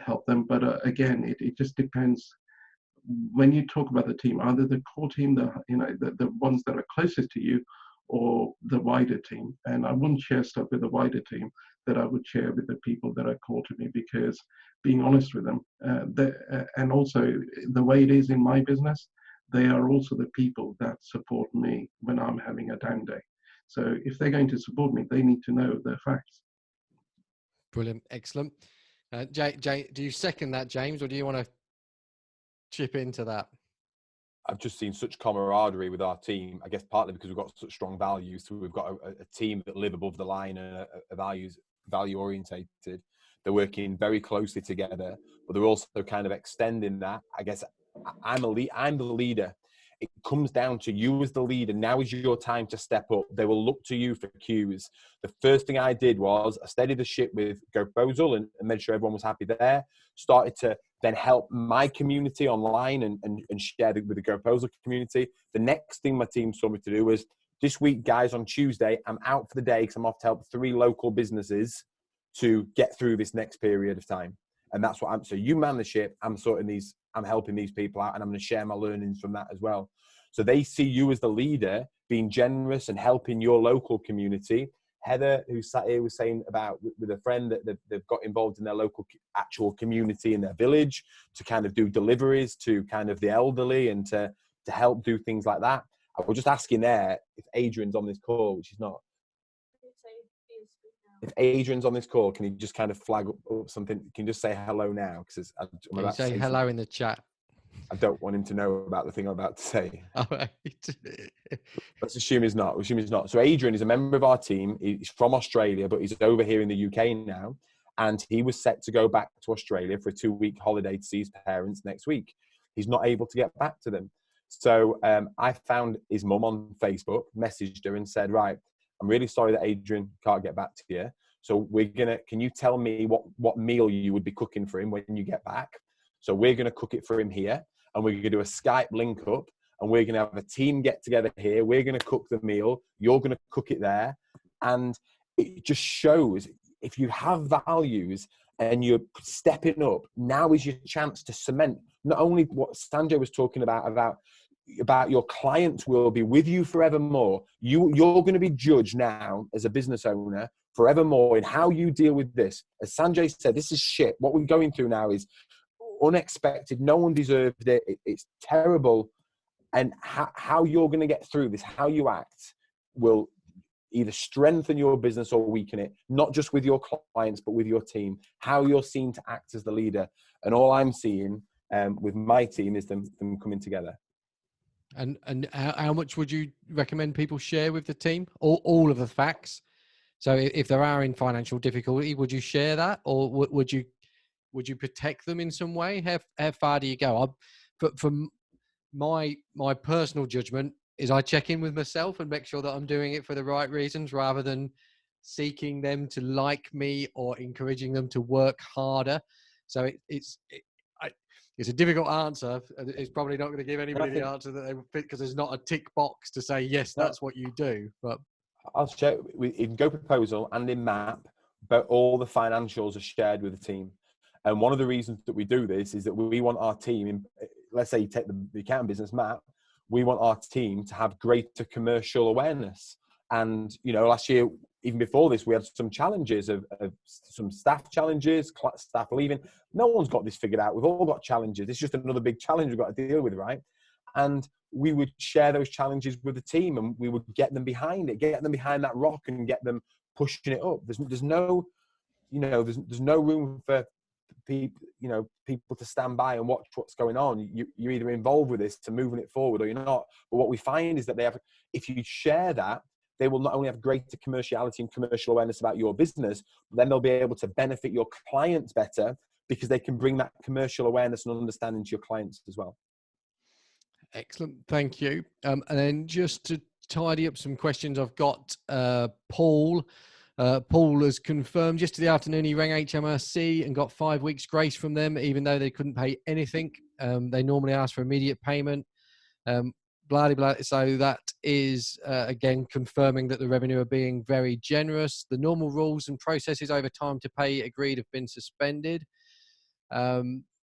help them. But again, it just depends. When you talk about the team, either the core team, the ones that are closest to you, or the wider team. And I wouldn't share stuff with the wider team that I would share with the people that are core to me, because being honest with them, and also the way it is in my business, they are also the people that support me when I'm having a down day. So if they're going to support me, they need to know the facts. Brilliant. Excellent. Jay, do you second that, James, or do you want to chip into that? I've just seen such camaraderie with our team, I guess partly because we've got such strong values. So we've got a team that live above the line and are value orientated. They're working very closely together, but they're also kind of extending that. I guess I'm the leader. It comes down to you as the leader. Now is your time to step up. They will look to you for cues. The first thing I did was I steadied the ship with Go Proposal and made sure everyone was happy there. Started to then help my community online and share with the Go Proposal community. The next thing my team told me to do was, this week, guys, on Tuesday, I'm out for the day because I'm off to help 3 local businesses to get through this next period of time. And that's what so you man the ship, I'm helping these people out, and I'm going to share my learnings from that as well. So they see you as the leader, being generous and helping your local community. Heather, who sat here, was saying about with a friend that they've got involved in their local actual community in their village to kind of do deliveries to kind of the elderly and to help do things like that. I was just asking there if Adrian's on this call, which he's not. If Adrian's on this call, can you just kind of flag up something? Can you just say hello now? Because I'm about to say hello something in the chat. I don't want him to know about the thing I'm about to say. All right. Let's assume he's not. So Adrian is a member of our team. He's from Australia, but he's over here in the UK now. And he was set to go back to Australia for a 2-week holiday to see his parents next week. He's not able to get back to them. So I found his mum on Facebook, messaged her and said, right, I'm really sorry that Adrian can't get back to you. So can you tell me what meal you would be cooking for him when you get back? So we're going to cook it for him here, and we're going to do a Skype link up, and we're going to have a team get together here. We're going to cook the meal. You're going to cook it there. And it just shows, if you have values and you're stepping up, now is your chance to cement not only what Sanjay was talking about your clients will be with you forevermore. You're going to be judged now as a business owner forevermore in how you deal with this. As Sanjay said, this is shit. What we're going through now is unexpected. No one deserved it. It's terrible. And how you're going to get through this, how you act, will either strengthen your business or weaken it, not just with your clients, but with your team, how you're seen to act as the leader. And all I'm seeing with my team is them coming together. And how much would you recommend people share with the team? All of the facts. So if they are in financial difficulty, would you share that, or would you protect them in some way? How far do you go? From my personal judgment is I check in with myself and make sure that I'm doing it for the right reasons, rather than seeking them to like me or encouraging them to work harder. So it's a difficult answer. It's probably not going to give anybody the answer that they would fit, because there's not a tick box to say, yes, that's what you do. But I'll share in Go Proposal and in MAP, but all the financials are shared with the team. And one of the reasons that we do this is that we want our team, let's say you take the accounting business, MAP, we want our team to have greater commercial awareness. And, last year, even before this, we had some challenges of some staff challenges, staff leaving. No one's got this figured out. We've all got challenges. It's just another big challenge we've got to deal with, right? And we would share those challenges with the team, and we would get them behind it, get them behind that rock, and get them pushing it up. There's no room for people to stand by and watch what's going on. You're either involved with this to moving it forward, or you're not. But what we find is that if you share that, they will not only have greater commerciality and commercial awareness about your business, but then they'll be able to benefit your clients better, because they can bring that commercial awareness and understanding to your clients as well. Excellent, thank you. And then just to tidy up some questions, I've got Paul. Paul has confirmed yesterday afternoon he rang HMRC and got 5 weeks grace from them, even though they couldn't pay anything. They normally ask for immediate payment. Blah, blah. So that is, again, confirming that the revenue are being very generous. The normal rules and processes over time to pay agreed have been suspended.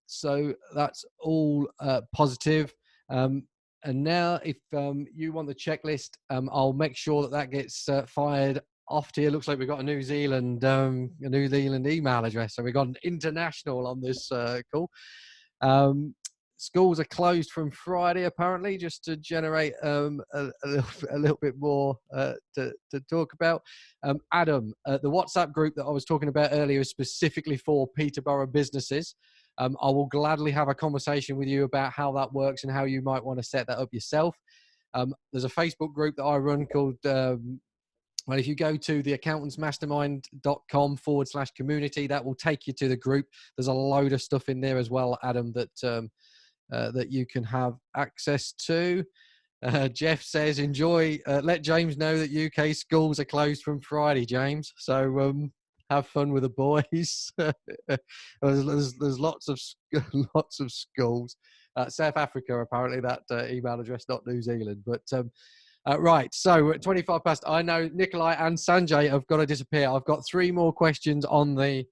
So that's all positive. And now if you want the checklist, I'll make sure that gets fired off to you. Looks like we've got a New Zealand email address. So we've got an international on this call. Schools are closed from Friday, apparently, just to generate a little bit more to talk about. Adam, the WhatsApp group that I was talking about earlier is specifically for Peterborough businesses. I will gladly have a conversation with you about how that works and how you might want to set that up yourself. There's a Facebook group that I run called, well, if you go to the accountantsmastermind.com/community, that will take you to the group. There's a load of stuff in there as well, Adam, that you can have access to. Jeff says, let James know that UK schools are closed from Friday, James. So have fun with the boys. there's lots of schools. South Africa, apparently, that email address, not New Zealand. But right, so at 25 past, I know Nikolai and Sanjay have got to disappear. I've got 3 more questions on the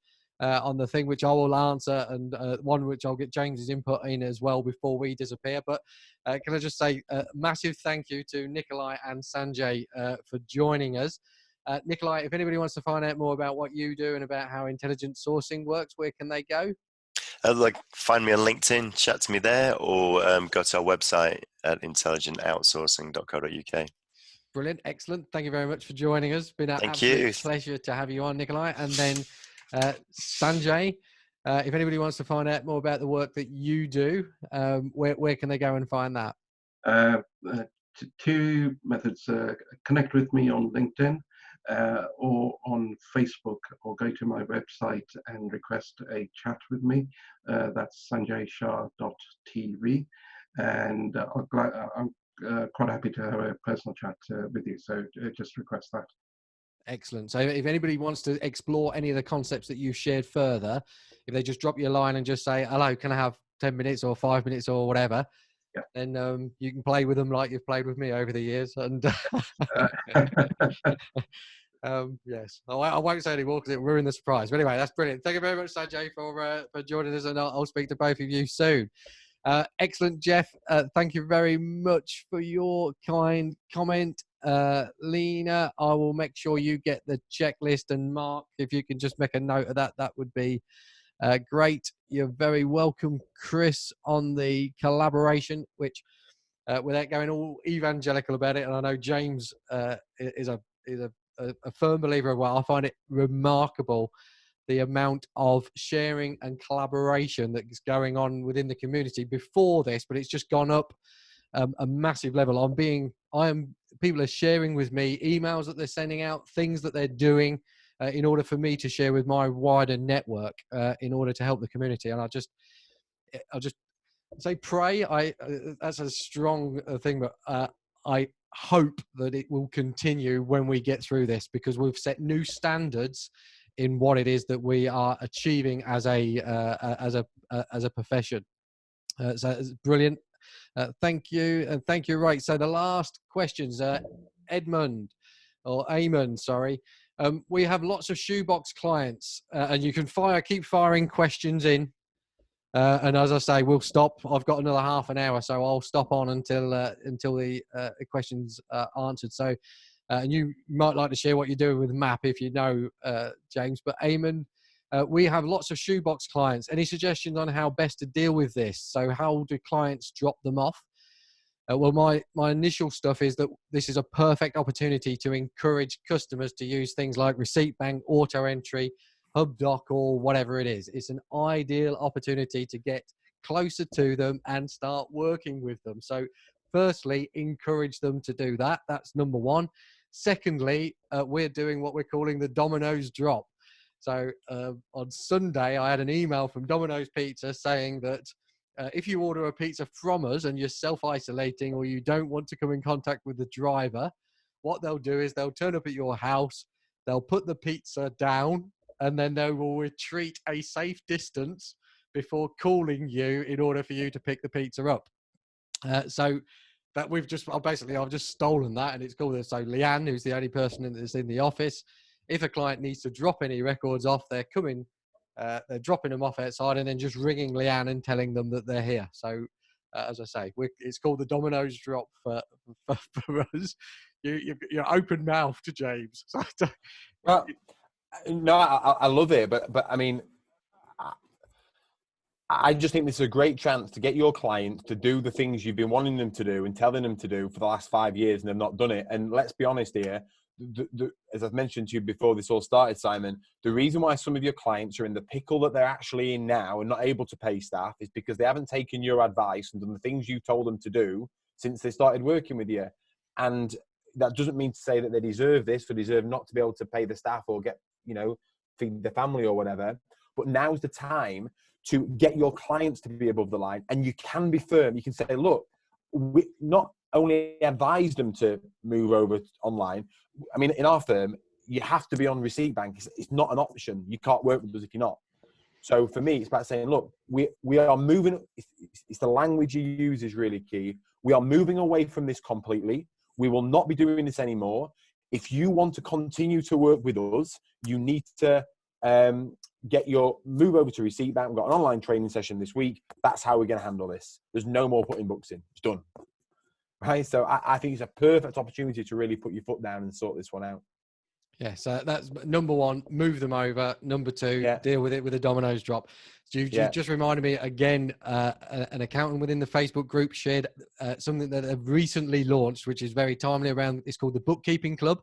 thing, which I will answer, and one which I'll get James's input in as well before we disappear. But can I just say a massive thank you to Nikolai and Sanjay for joining us. Nikolai, if anybody wants to find out more about what you do and about how intelligent sourcing works, where can they go? Find me on LinkedIn, chat to me there, or go to our website at intelligentoutsourcing.co.uk. Brilliant, excellent. Thank you very much for joining us. It's been an absolute pleasure to have you on, Nikolai. And then Sanjay, if anybody wants to find out more about the work that you do, where can they go and find that? 2 methods. Connect with me on LinkedIn or on Facebook, or go to my website and request a chat with me. That's sanjayshah.tv. And I'm quite happy to have a personal chat with you. So just request that. Excellent. So if anybody wants to explore any of the concepts that you've shared further, if they just drop you a line and just say, hello, can I have 10 minutes or 5 minutes or whatever, Yeah. then you can play with them like you've played with me over the years. And yes, I won't say any more because it will ruin the surprise. But anyway, that's brilliant. Thank you very much, Sanjay, for joining us, and I'll speak to both of you soon. Excellent, Jeff. Thank you very much for your kind comment. Lena, I will make sure you get the checklist, and Mark, if you can just make a note of that, that would be great. You're very welcome, Chris, on the collaboration, which without going all evangelical about it, and I know James is a firm believer of, well, I find it remarkable the amount of sharing and collaboration that's going on within the community before this, but it's just gone up a massive level. People are sharing with me emails that they're sending out, things that they're doing in order for me to share with my wider network in order to help the community. And I'll just say pray. That's a strong thing, but I hope that it will continue when we get through this, because we've set new standards in what it is that we are achieving as a profession. So it's brilliant. Thank you, and thank you. Right. So the last questions, Edmund or Eamon, sorry. We have lots of shoebox clients, and you can keep firing questions in. And as I say, we'll stop. I've got another half an hour, so I'll stop on until the questions are answered. So, and you might like to share what you're doing with MAP if you know, James. But Eamon, we have lots of shoebox clients. Any suggestions on how best to deal with this? So how do clients drop them off? Well, my initial stuff is that this is a perfect opportunity to encourage customers to use things like Receipt Bank, Auto Entry, HubDoc, or whatever it is. It's an ideal opportunity to get closer to them and start working with them. So firstly, encourage them to do that. That's number one. Secondly, we're doing what we're calling the Domino's drop. So on Sunday, I had an email from Domino's Pizza saying that if you order a pizza from us and you're self-isolating or you don't want to come in contact with the driver, what they'll do is they'll turn up at your house, they'll put the pizza down, and then they will retreat a safe distance before calling you in order for you to pick the pizza up. So that I've just stolen that, and it's called, so Leanne, who's the only person that's in the office, if a client needs to drop any records off, they're dropping them off outside and then just ringing Leanne and telling them that they're here. So as I say, it's called the Domino's drop for us. You're open mouthed, James. Well, no, I love it, but I mean, I just think this is a great chance to get your clients to do the things you've been wanting them to do and telling them to do for the last 5 years, and they've not done it. And let's be honest here, as I've mentioned to you before this all started, Simon, the reason why some of your clients are in the pickle that they're actually in now and not able to pay staff is because they haven't taken your advice and done the things you told them to do since they started working with you. And that doesn't mean to say that they deserve this or deserve not to be able to pay the staff or get, feed the family or whatever. But now's the time to get your clients to be above the line. And you can be firm. You can say, look, we not only advise them to move over online. I mean, in our firm, you have to be on Receipt Bank. It's not an option. You can't work with us if you're not. So for me, it's about saying, look, we are moving. It's the language you use is really key. We are moving away from this completely. We will not be doing this anymore. If you want to continue to work with us, you need to move over to Receipt Bank. We've got an online training session this week. That's how we're going to handle this. There's no more putting books in. It's done. Right. So I think it's a perfect opportunity to really put your foot down and sort this one out. Yeah, so that's number one, move them over. Number two, deal with it with a Domino's drop. So you just reminded me again, an accountant within the Facebook group shared something that they've recently launched, which is very timely around, it's called the Bookkeeping Club.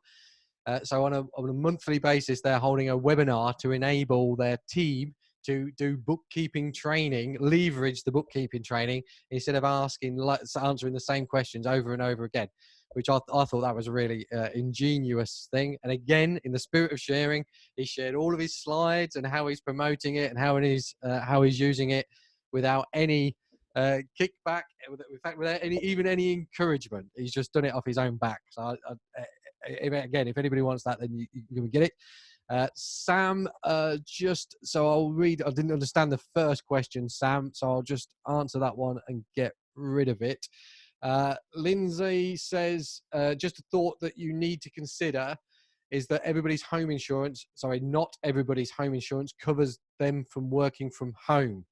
So on a monthly basis, they're holding a webinar to enable their team to do bookkeeping training, leverage the bookkeeping training instead of answering the same questions over and over again, which I thought that was a really ingenious thing. And again, in the spirit of sharing, he shared all of his slides and how he's promoting it and how he's using it without any kickback, in fact, without any encouragement. He's just done it off his own back. So again, if anybody wants that, then you can get it. Sam, just so I'll read. I didn't understand the first question, Sam, so I'll just answer that one and get rid of it. Lindsay says, just a thought that you need to consider is that not everybody's home insurance covers them from working from home.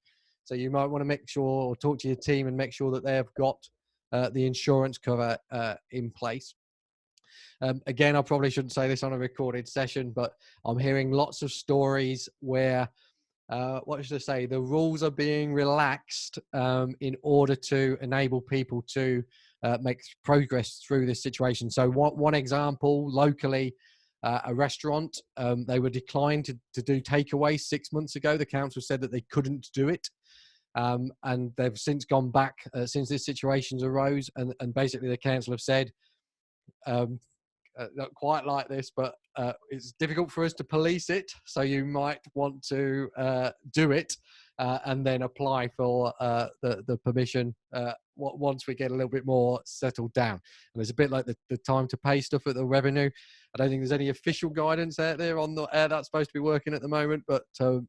So you might want to make sure, or talk to your team and make sure that they have got the insurance cover in place. Again, I probably shouldn't say this on a recorded session, but I'm hearing lots of stories where, what should I say, the rules are being relaxed in order to enable people to make progress through this situation. So one example, locally, a restaurant, they were declined to do takeaway 6 months ago. The council said that they couldn't do it. And they've since gone back since this situation's arose, and basically the council have said, not quite like this, but it's difficult for us to police it. So you might want to do it and then apply for the permission once we get a little bit more settled down. And it's a bit like the time to pay stuff at the revenue. I don't think there's any official guidance out there on how that's supposed to be working at the moment, but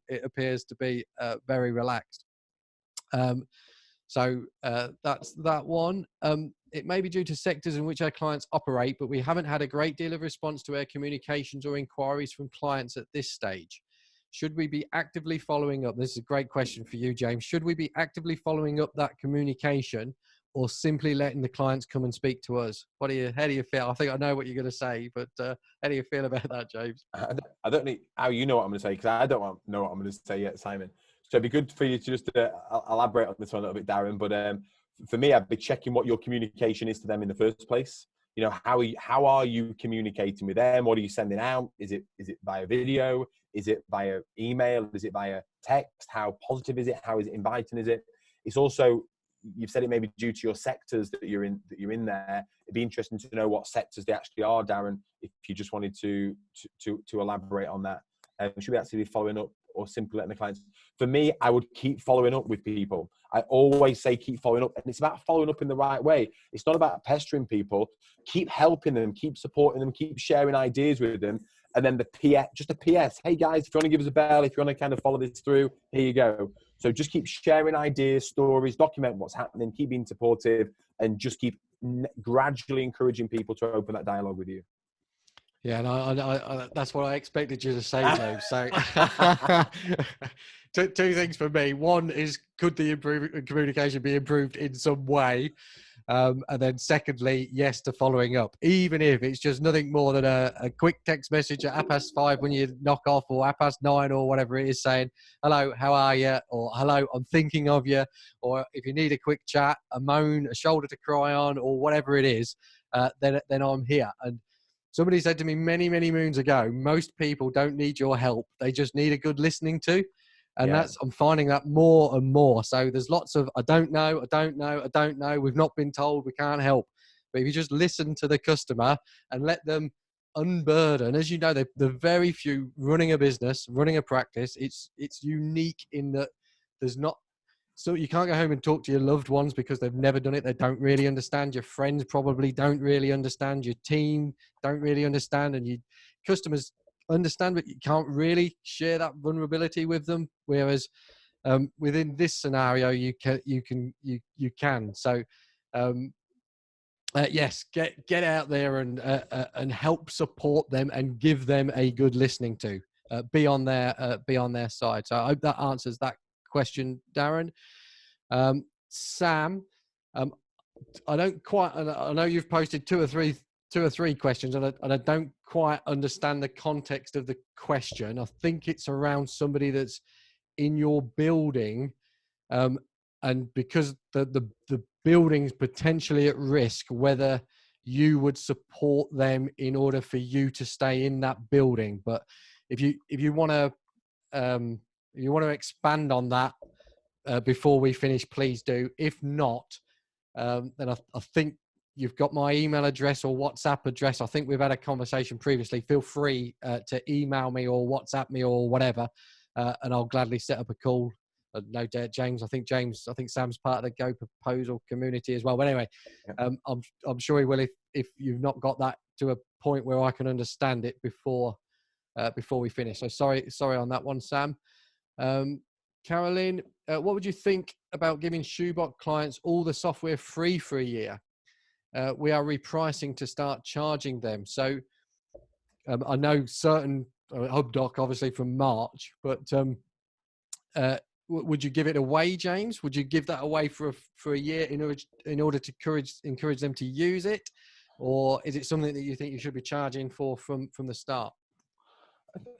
it appears to be very relaxed. So that's that one. It may be due to sectors in which our clients operate, but we haven't had a great deal of response to our communications or inquiries from clients at this stage. Should we be actively following up? This is a great question for you, James. Should we be actively following up that communication, or simply letting the clients come and speak to us? How do you feel? I think I know what you're going to say, but how do you feel about that, James? I don't know how you know what I'm going to say, because I don't know what I'm going to say yet, Simon. So it'd be good for you to just elaborate on this one a little bit, Darren. But for me, I'd be checking what your communication is to them in the first place. You know, how are you communicating with them? What are you sending out? Is it via video? Is it via email? Is it via text? How positive is it? How is it inviting? Is it? It's also, you've said it may be due to your sectors that you're in there. It'd be interesting to know what sectors they actually are, Darren, if you just wanted to elaborate on that. Should we actually be following up, or simply letting the clients? For me, I would keep following up with people. I always say keep following up, and it's about following up in the right way. It's not about pestering people. Keep helping them, keep supporting them, keep sharing ideas with them. And then just a PS. Hey guys, if you want to give us a bell, if you want to kind of follow this through, here you go. So just keep sharing ideas, stories, document what's happening, keep being supportive, and just keep gradually encouraging people to open that dialogue with you. Yeah, and I that's what I expected you to say, James. So two things for me. One is, could the communication be improved in some way? And then secondly, yes to following up, even if it's just nothing more than a quick text message at 5:30 when you knock off, or 9:30 or whatever it is, saying, hello, how are you? Or hello, I'm thinking of you. Or if you need a quick chat, a moan, a shoulder to cry on, or whatever it is, then I'm here. And somebody said to me many, many moons ago, most people don't need your help. They just need a good listening to. And I'm finding that more and more. So there's lots of, I don't know. We've not been told, we can't help. But if you just listen to the customer and let them unburden, as you know, the very few running a business, running a practice, it's unique in that there's not, so you can't go home and talk to your loved ones because they've never done it. They don't really understand. Your friends probably don't really understand. Your team don't really understand. And your customers understand, but you can't really share that vulnerability with them. Whereas within this scenario, you can. So yes, get out there and help support them and give them a good listening to. Be on their side. So I hope that answers that question, Darren. Sam, I don't quite. I know you've posted two or three questions, and I don't quite understand the context of the question. I think it's around somebody that's in your building, and because the building's potentially at risk, whether you would support them in order for you to stay in that building. But if you want to expand on that before we finish, please do. If not, then I think you've got my email address or WhatsApp address. I think we've had a conversation previously. Feel free to email me or WhatsApp me or whatever, and I'll gladly set up a call no doubt James. I think Sam's part of the Go Proposal community as well. But anyway, I'm sure he will if you've not got that to a point where I can understand it before we finish. So sorry on that one, Sam. Carolyn, what would you think about giving Shoebox clients all the software free for a year? We are repricing to start charging them. So I know certain HubDoc obviously from March, but would you give it away, James? Would you give that away for a year in order to encourage them to use it, or is it something that you think you should be charging for from the start?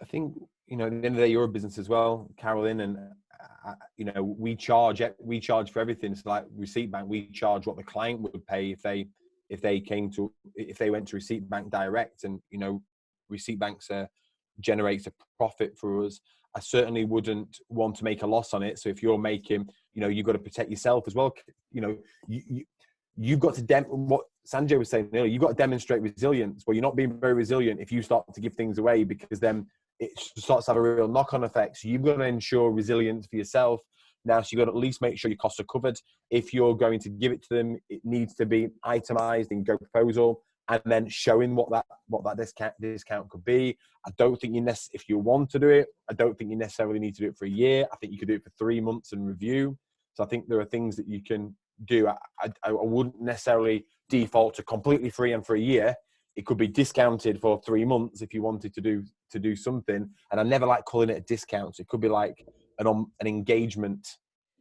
I think, at the end of the day, you're a business as well, Carolyn, and we charge for everything. It's like Receipt Bank. We charge what the client would pay if they went to Receipt Bank direct, and Receipt Banks generates a profit for us. I certainly wouldn't want to make a loss on it. So if you're making, you've got to protect yourself as well. You've got to what Sanjay was saying earlier, you've got to demonstrate resilience. Well, you're not being very resilient if you start to give things away, because then it starts to have a real knock-on effect. So you've got to ensure resilience for yourself. Now, so you've got to at least make sure your costs are covered. If you're going to give it to them, it needs to be itemized in Go Proposal, and then showing what that discount could be. I don't think if you want to do it, I don't think you necessarily need to do it for a year. I think you could do it for 3 months and review. So I think there are things that you can do. I wouldn't necessarily default to completely free and for a year. It could be discounted for 3 months if you wanted to do something. And I never like calling it a discount. So it could be like an engagement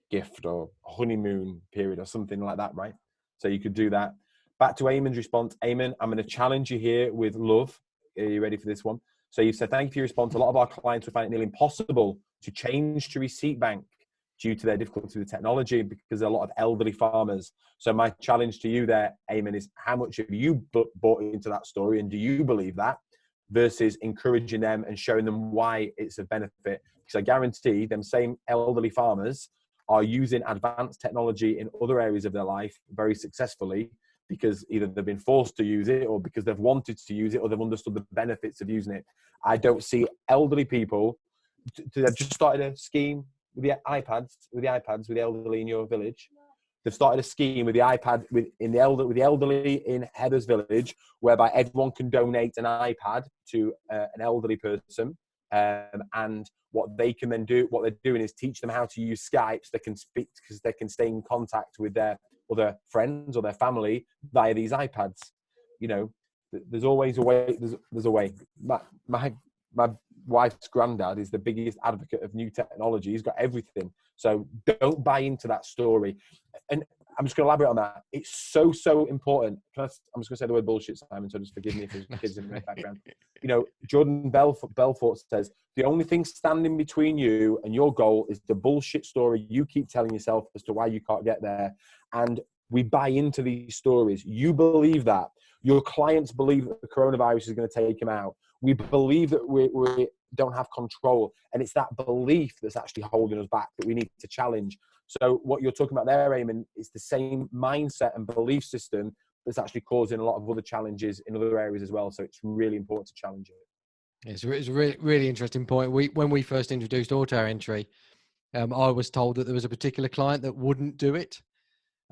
gift or a honeymoon period or something like that, right? So you could do that. Back to Eamon's response. Eamon, I'm going to challenge you here with love. Are you ready for this one? So you said, thank you for your response. A lot of our clients would find it nearly impossible to change to Receipt Bank due to their difficulty with technology, because there are a lot of elderly farmers. So my challenge to you there, Eamon, is how much have you bought into that story, and do you believe that, versus encouraging them and showing them why it's a benefit? Because I guarantee them same elderly farmers are using advanced technology in other areas of their life very successfully, because either they've been forced to use it, or because they've wanted to use it, or they've understood the benefits of using it. I don't see elderly people, they've just started a scheme with the iPads, with the elderly in your village. They've started a scheme with the iPad with the elderly in Heather's village, whereby everyone can donate an iPad to an elderly person. And what they can then do, what they're doing is teach them how to use Skype, so they can speak, because they can stay in contact with their other friends or their family via these iPads. There's always a way. There's a way. My wife's granddad is the biggest advocate of new technology. He's got everything. So don't buy into that story. And I'm just going to elaborate on that. It's so important. I'm just going to say the word bullshit, Simon, so just forgive me if there's kids in the background. Jordan Belfort says, the only thing standing between you and your goal is the bullshit story you keep telling yourself as to why you can't get there. And we buy into these stories. You believe that. Your clients believe that the coronavirus is going to take them out. We believe that we don't have control. And it's that belief that's actually holding us back that we need to challenge. So what you're talking about there, Eamon, is the same mindset and belief system that's actually causing a lot of other challenges in other areas as well. So it's really important to challenge it. It's a really, really interesting point. When we first introduced auto entry, I was told that there was a particular client that wouldn't do it.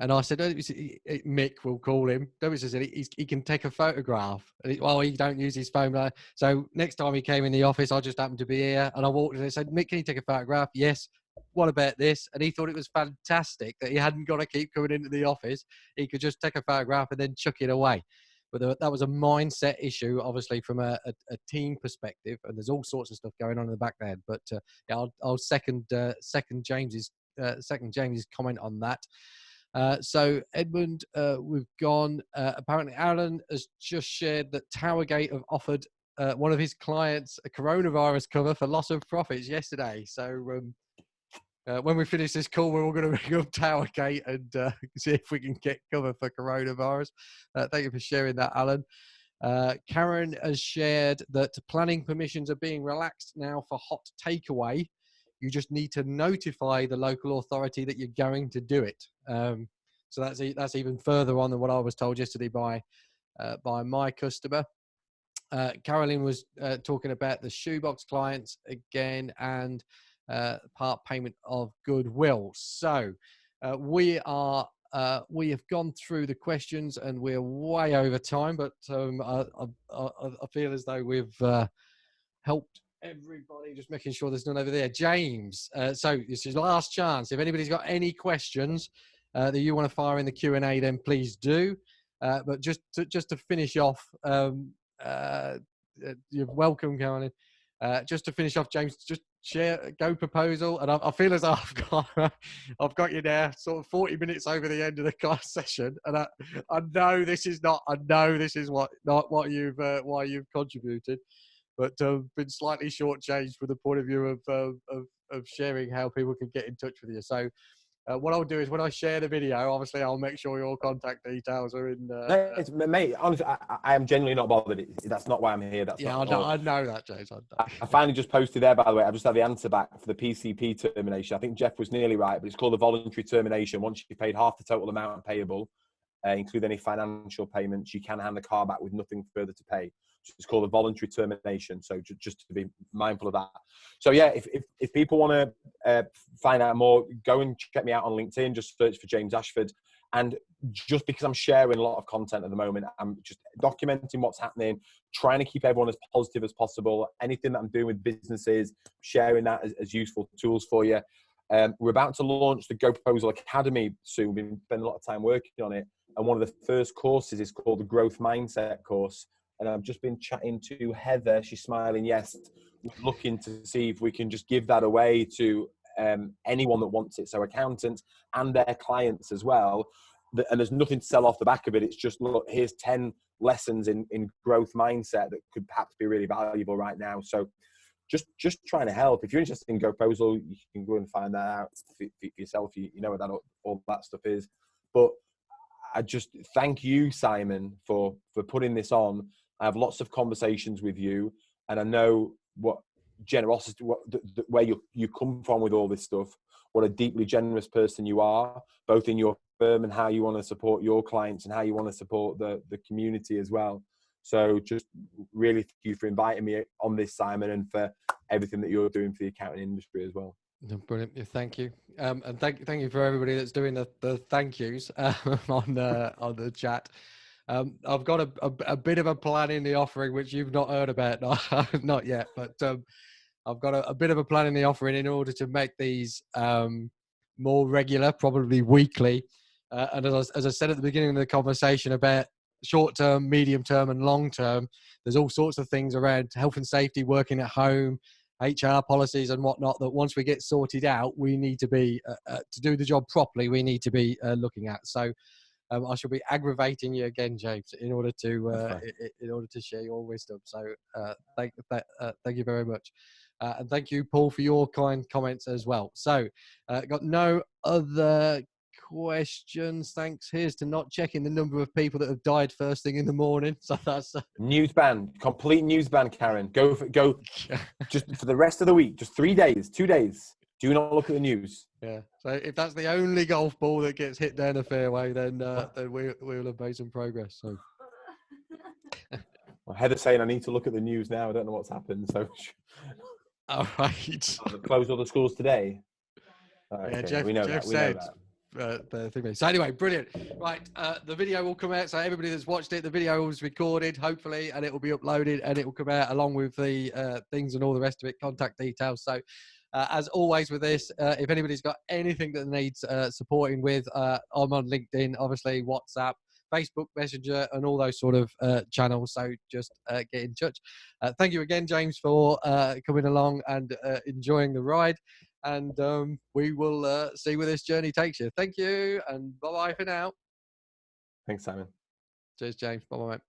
And I said, Mick, we'll call him. He can take a photograph. He don't use his phone. So next time he came in the office, I just happened to be here. And I walked in and said, Mick, can you take a photograph? Yes. What about this? And he thought it was fantastic that he hadn't got to keep coming into the office. He could just take a photograph and then chuck it away. But that was a mindset issue, obviously, from a team perspective. And there's all sorts of stuff going on in the back there. But I'll second James's comment on that. So Edmund, we've gone. Apparently, Alan has just shared that Towergate have offered one of his clients a coronavirus cover for loss of profits yesterday. So when we finish this call, we're all going to ring up Towergate and see if we can get cover for coronavirus. Thank you for sharing that, Alan. Karen has shared that planning permissions are being relaxed now for hot takeaway. You just need to notify the local authority that you're going to do it. So that's even further on than what I was told yesterday by my customer. Caroline was talking about the Shoebox clients again, and part payment of goodwill. So we have gone through the questions and we're way over time, but I feel as though we've helped everybody. Just making sure there's none over there. James, so this is last chance. If anybody's got any questions that you want to fire in the Q&A, then please do. But just to finish off, you're welcome, Caroline. Just to finish off, James, just share Go Proposal, and I feel as though I've got you there, sort of 40 minutes over the end of the class session, and I know this is not what you've why you've contributed, but been slightly shortchanged from the point of view of sharing how people can get in touch with you. So what I'll do is when I share the video, obviously I'll make sure your contact details are in. Mate, honestly, I am genuinely not bothered. That's not why I'm here. That's yeah, not, I know that, James. I finally just posted there, by the way. I just had the answer back for the PCP termination. I think Jeff was nearly right, but it's called a voluntary termination. Once you've paid half the total amount payable, include any financial payments, you can hand the car back with nothing further to pay. So it's called a voluntary termination. So just to be mindful of that. So yeah, if people want to find out more, go and check me out on LinkedIn. Just search for James Ashford. And just because I'm sharing a lot of content at the moment, I'm just documenting what's happening, trying to keep everyone as positive as possible. Anything that I'm doing with businesses, sharing that as useful tools for you. We're about to launch the Go Proposal Academy soon. We've been spending a lot of time working on it. And one of the first courses is called the Growth Mindset course. And I've just been chatting to Heather. She's smiling, yes, looking to see if we can just give that away to anyone that wants it. So accountants and their clients as well. And there's nothing to sell off the back of it. It's just, look, here's 10 lessons in growth mindset that could perhaps be really valuable right now. So just trying to help. If you're interested in Go Proposal, you can go and find that out for yourself. You know what all that stuff is. But I just thank you, Simon, for putting this on. I have lots of conversations with you, and I know what generosity, where you come from with all this stuff, what a deeply generous person you are, both in your firm and how you want to support your clients and how you want to support the community as well. So just really thank you for inviting me on this, Simon, and for everything that you're doing for the accounting industry as well. Brilliant. Yeah, thank you. And thank you for everybody that's doing the thank yous on the chat. I've got a bit of a plan in the offering, which you've not heard about, not yet, but I've got a bit of a plan in the offering in order to make these more regular, probably weekly. And as I said at the beginning of the conversation about short-term, medium-term and long-term, there's all sorts of things around health and safety, working at home, HR policies and whatnot, that once we get sorted out, we need to be, to do the job properly, we need to be looking at. So I shall be aggravating you again, James, in order to share your wisdom. So thank you very much. And thank you, Paul, for your kind comments as well. So got no other questions. Thanks. Here's to not checking the number of people that have died first thing in the morning. So that's news ban, complete news ban, Karen. Go just for the rest of the week, just 3 days, 2 days. Do not look at the news. Yeah. So if that's the only golf ball that gets hit down the fairway, then we'll have made some progress. So well, Heather's saying I need to look at the news now. I don't know what's happened. So all right. Close all the schools today. Yeah, okay. Jeff said. So anyway, brilliant. Right, the video will come out. So everybody that's watched it, the video was recorded, hopefully, and it will be uploaded, and it will come out along with the things and all the rest of it, contact details. So as always with this, if anybody's got anything that needs supporting with, I'm on LinkedIn, obviously, WhatsApp, Facebook Messenger, and all those sort of channels. So just get in touch. Thank you again, James, for coming along and enjoying the ride. And we will see where this journey takes you. Thank you, and bye-bye for now. Thanks, Simon. Cheers, James. Bye-bye, mate.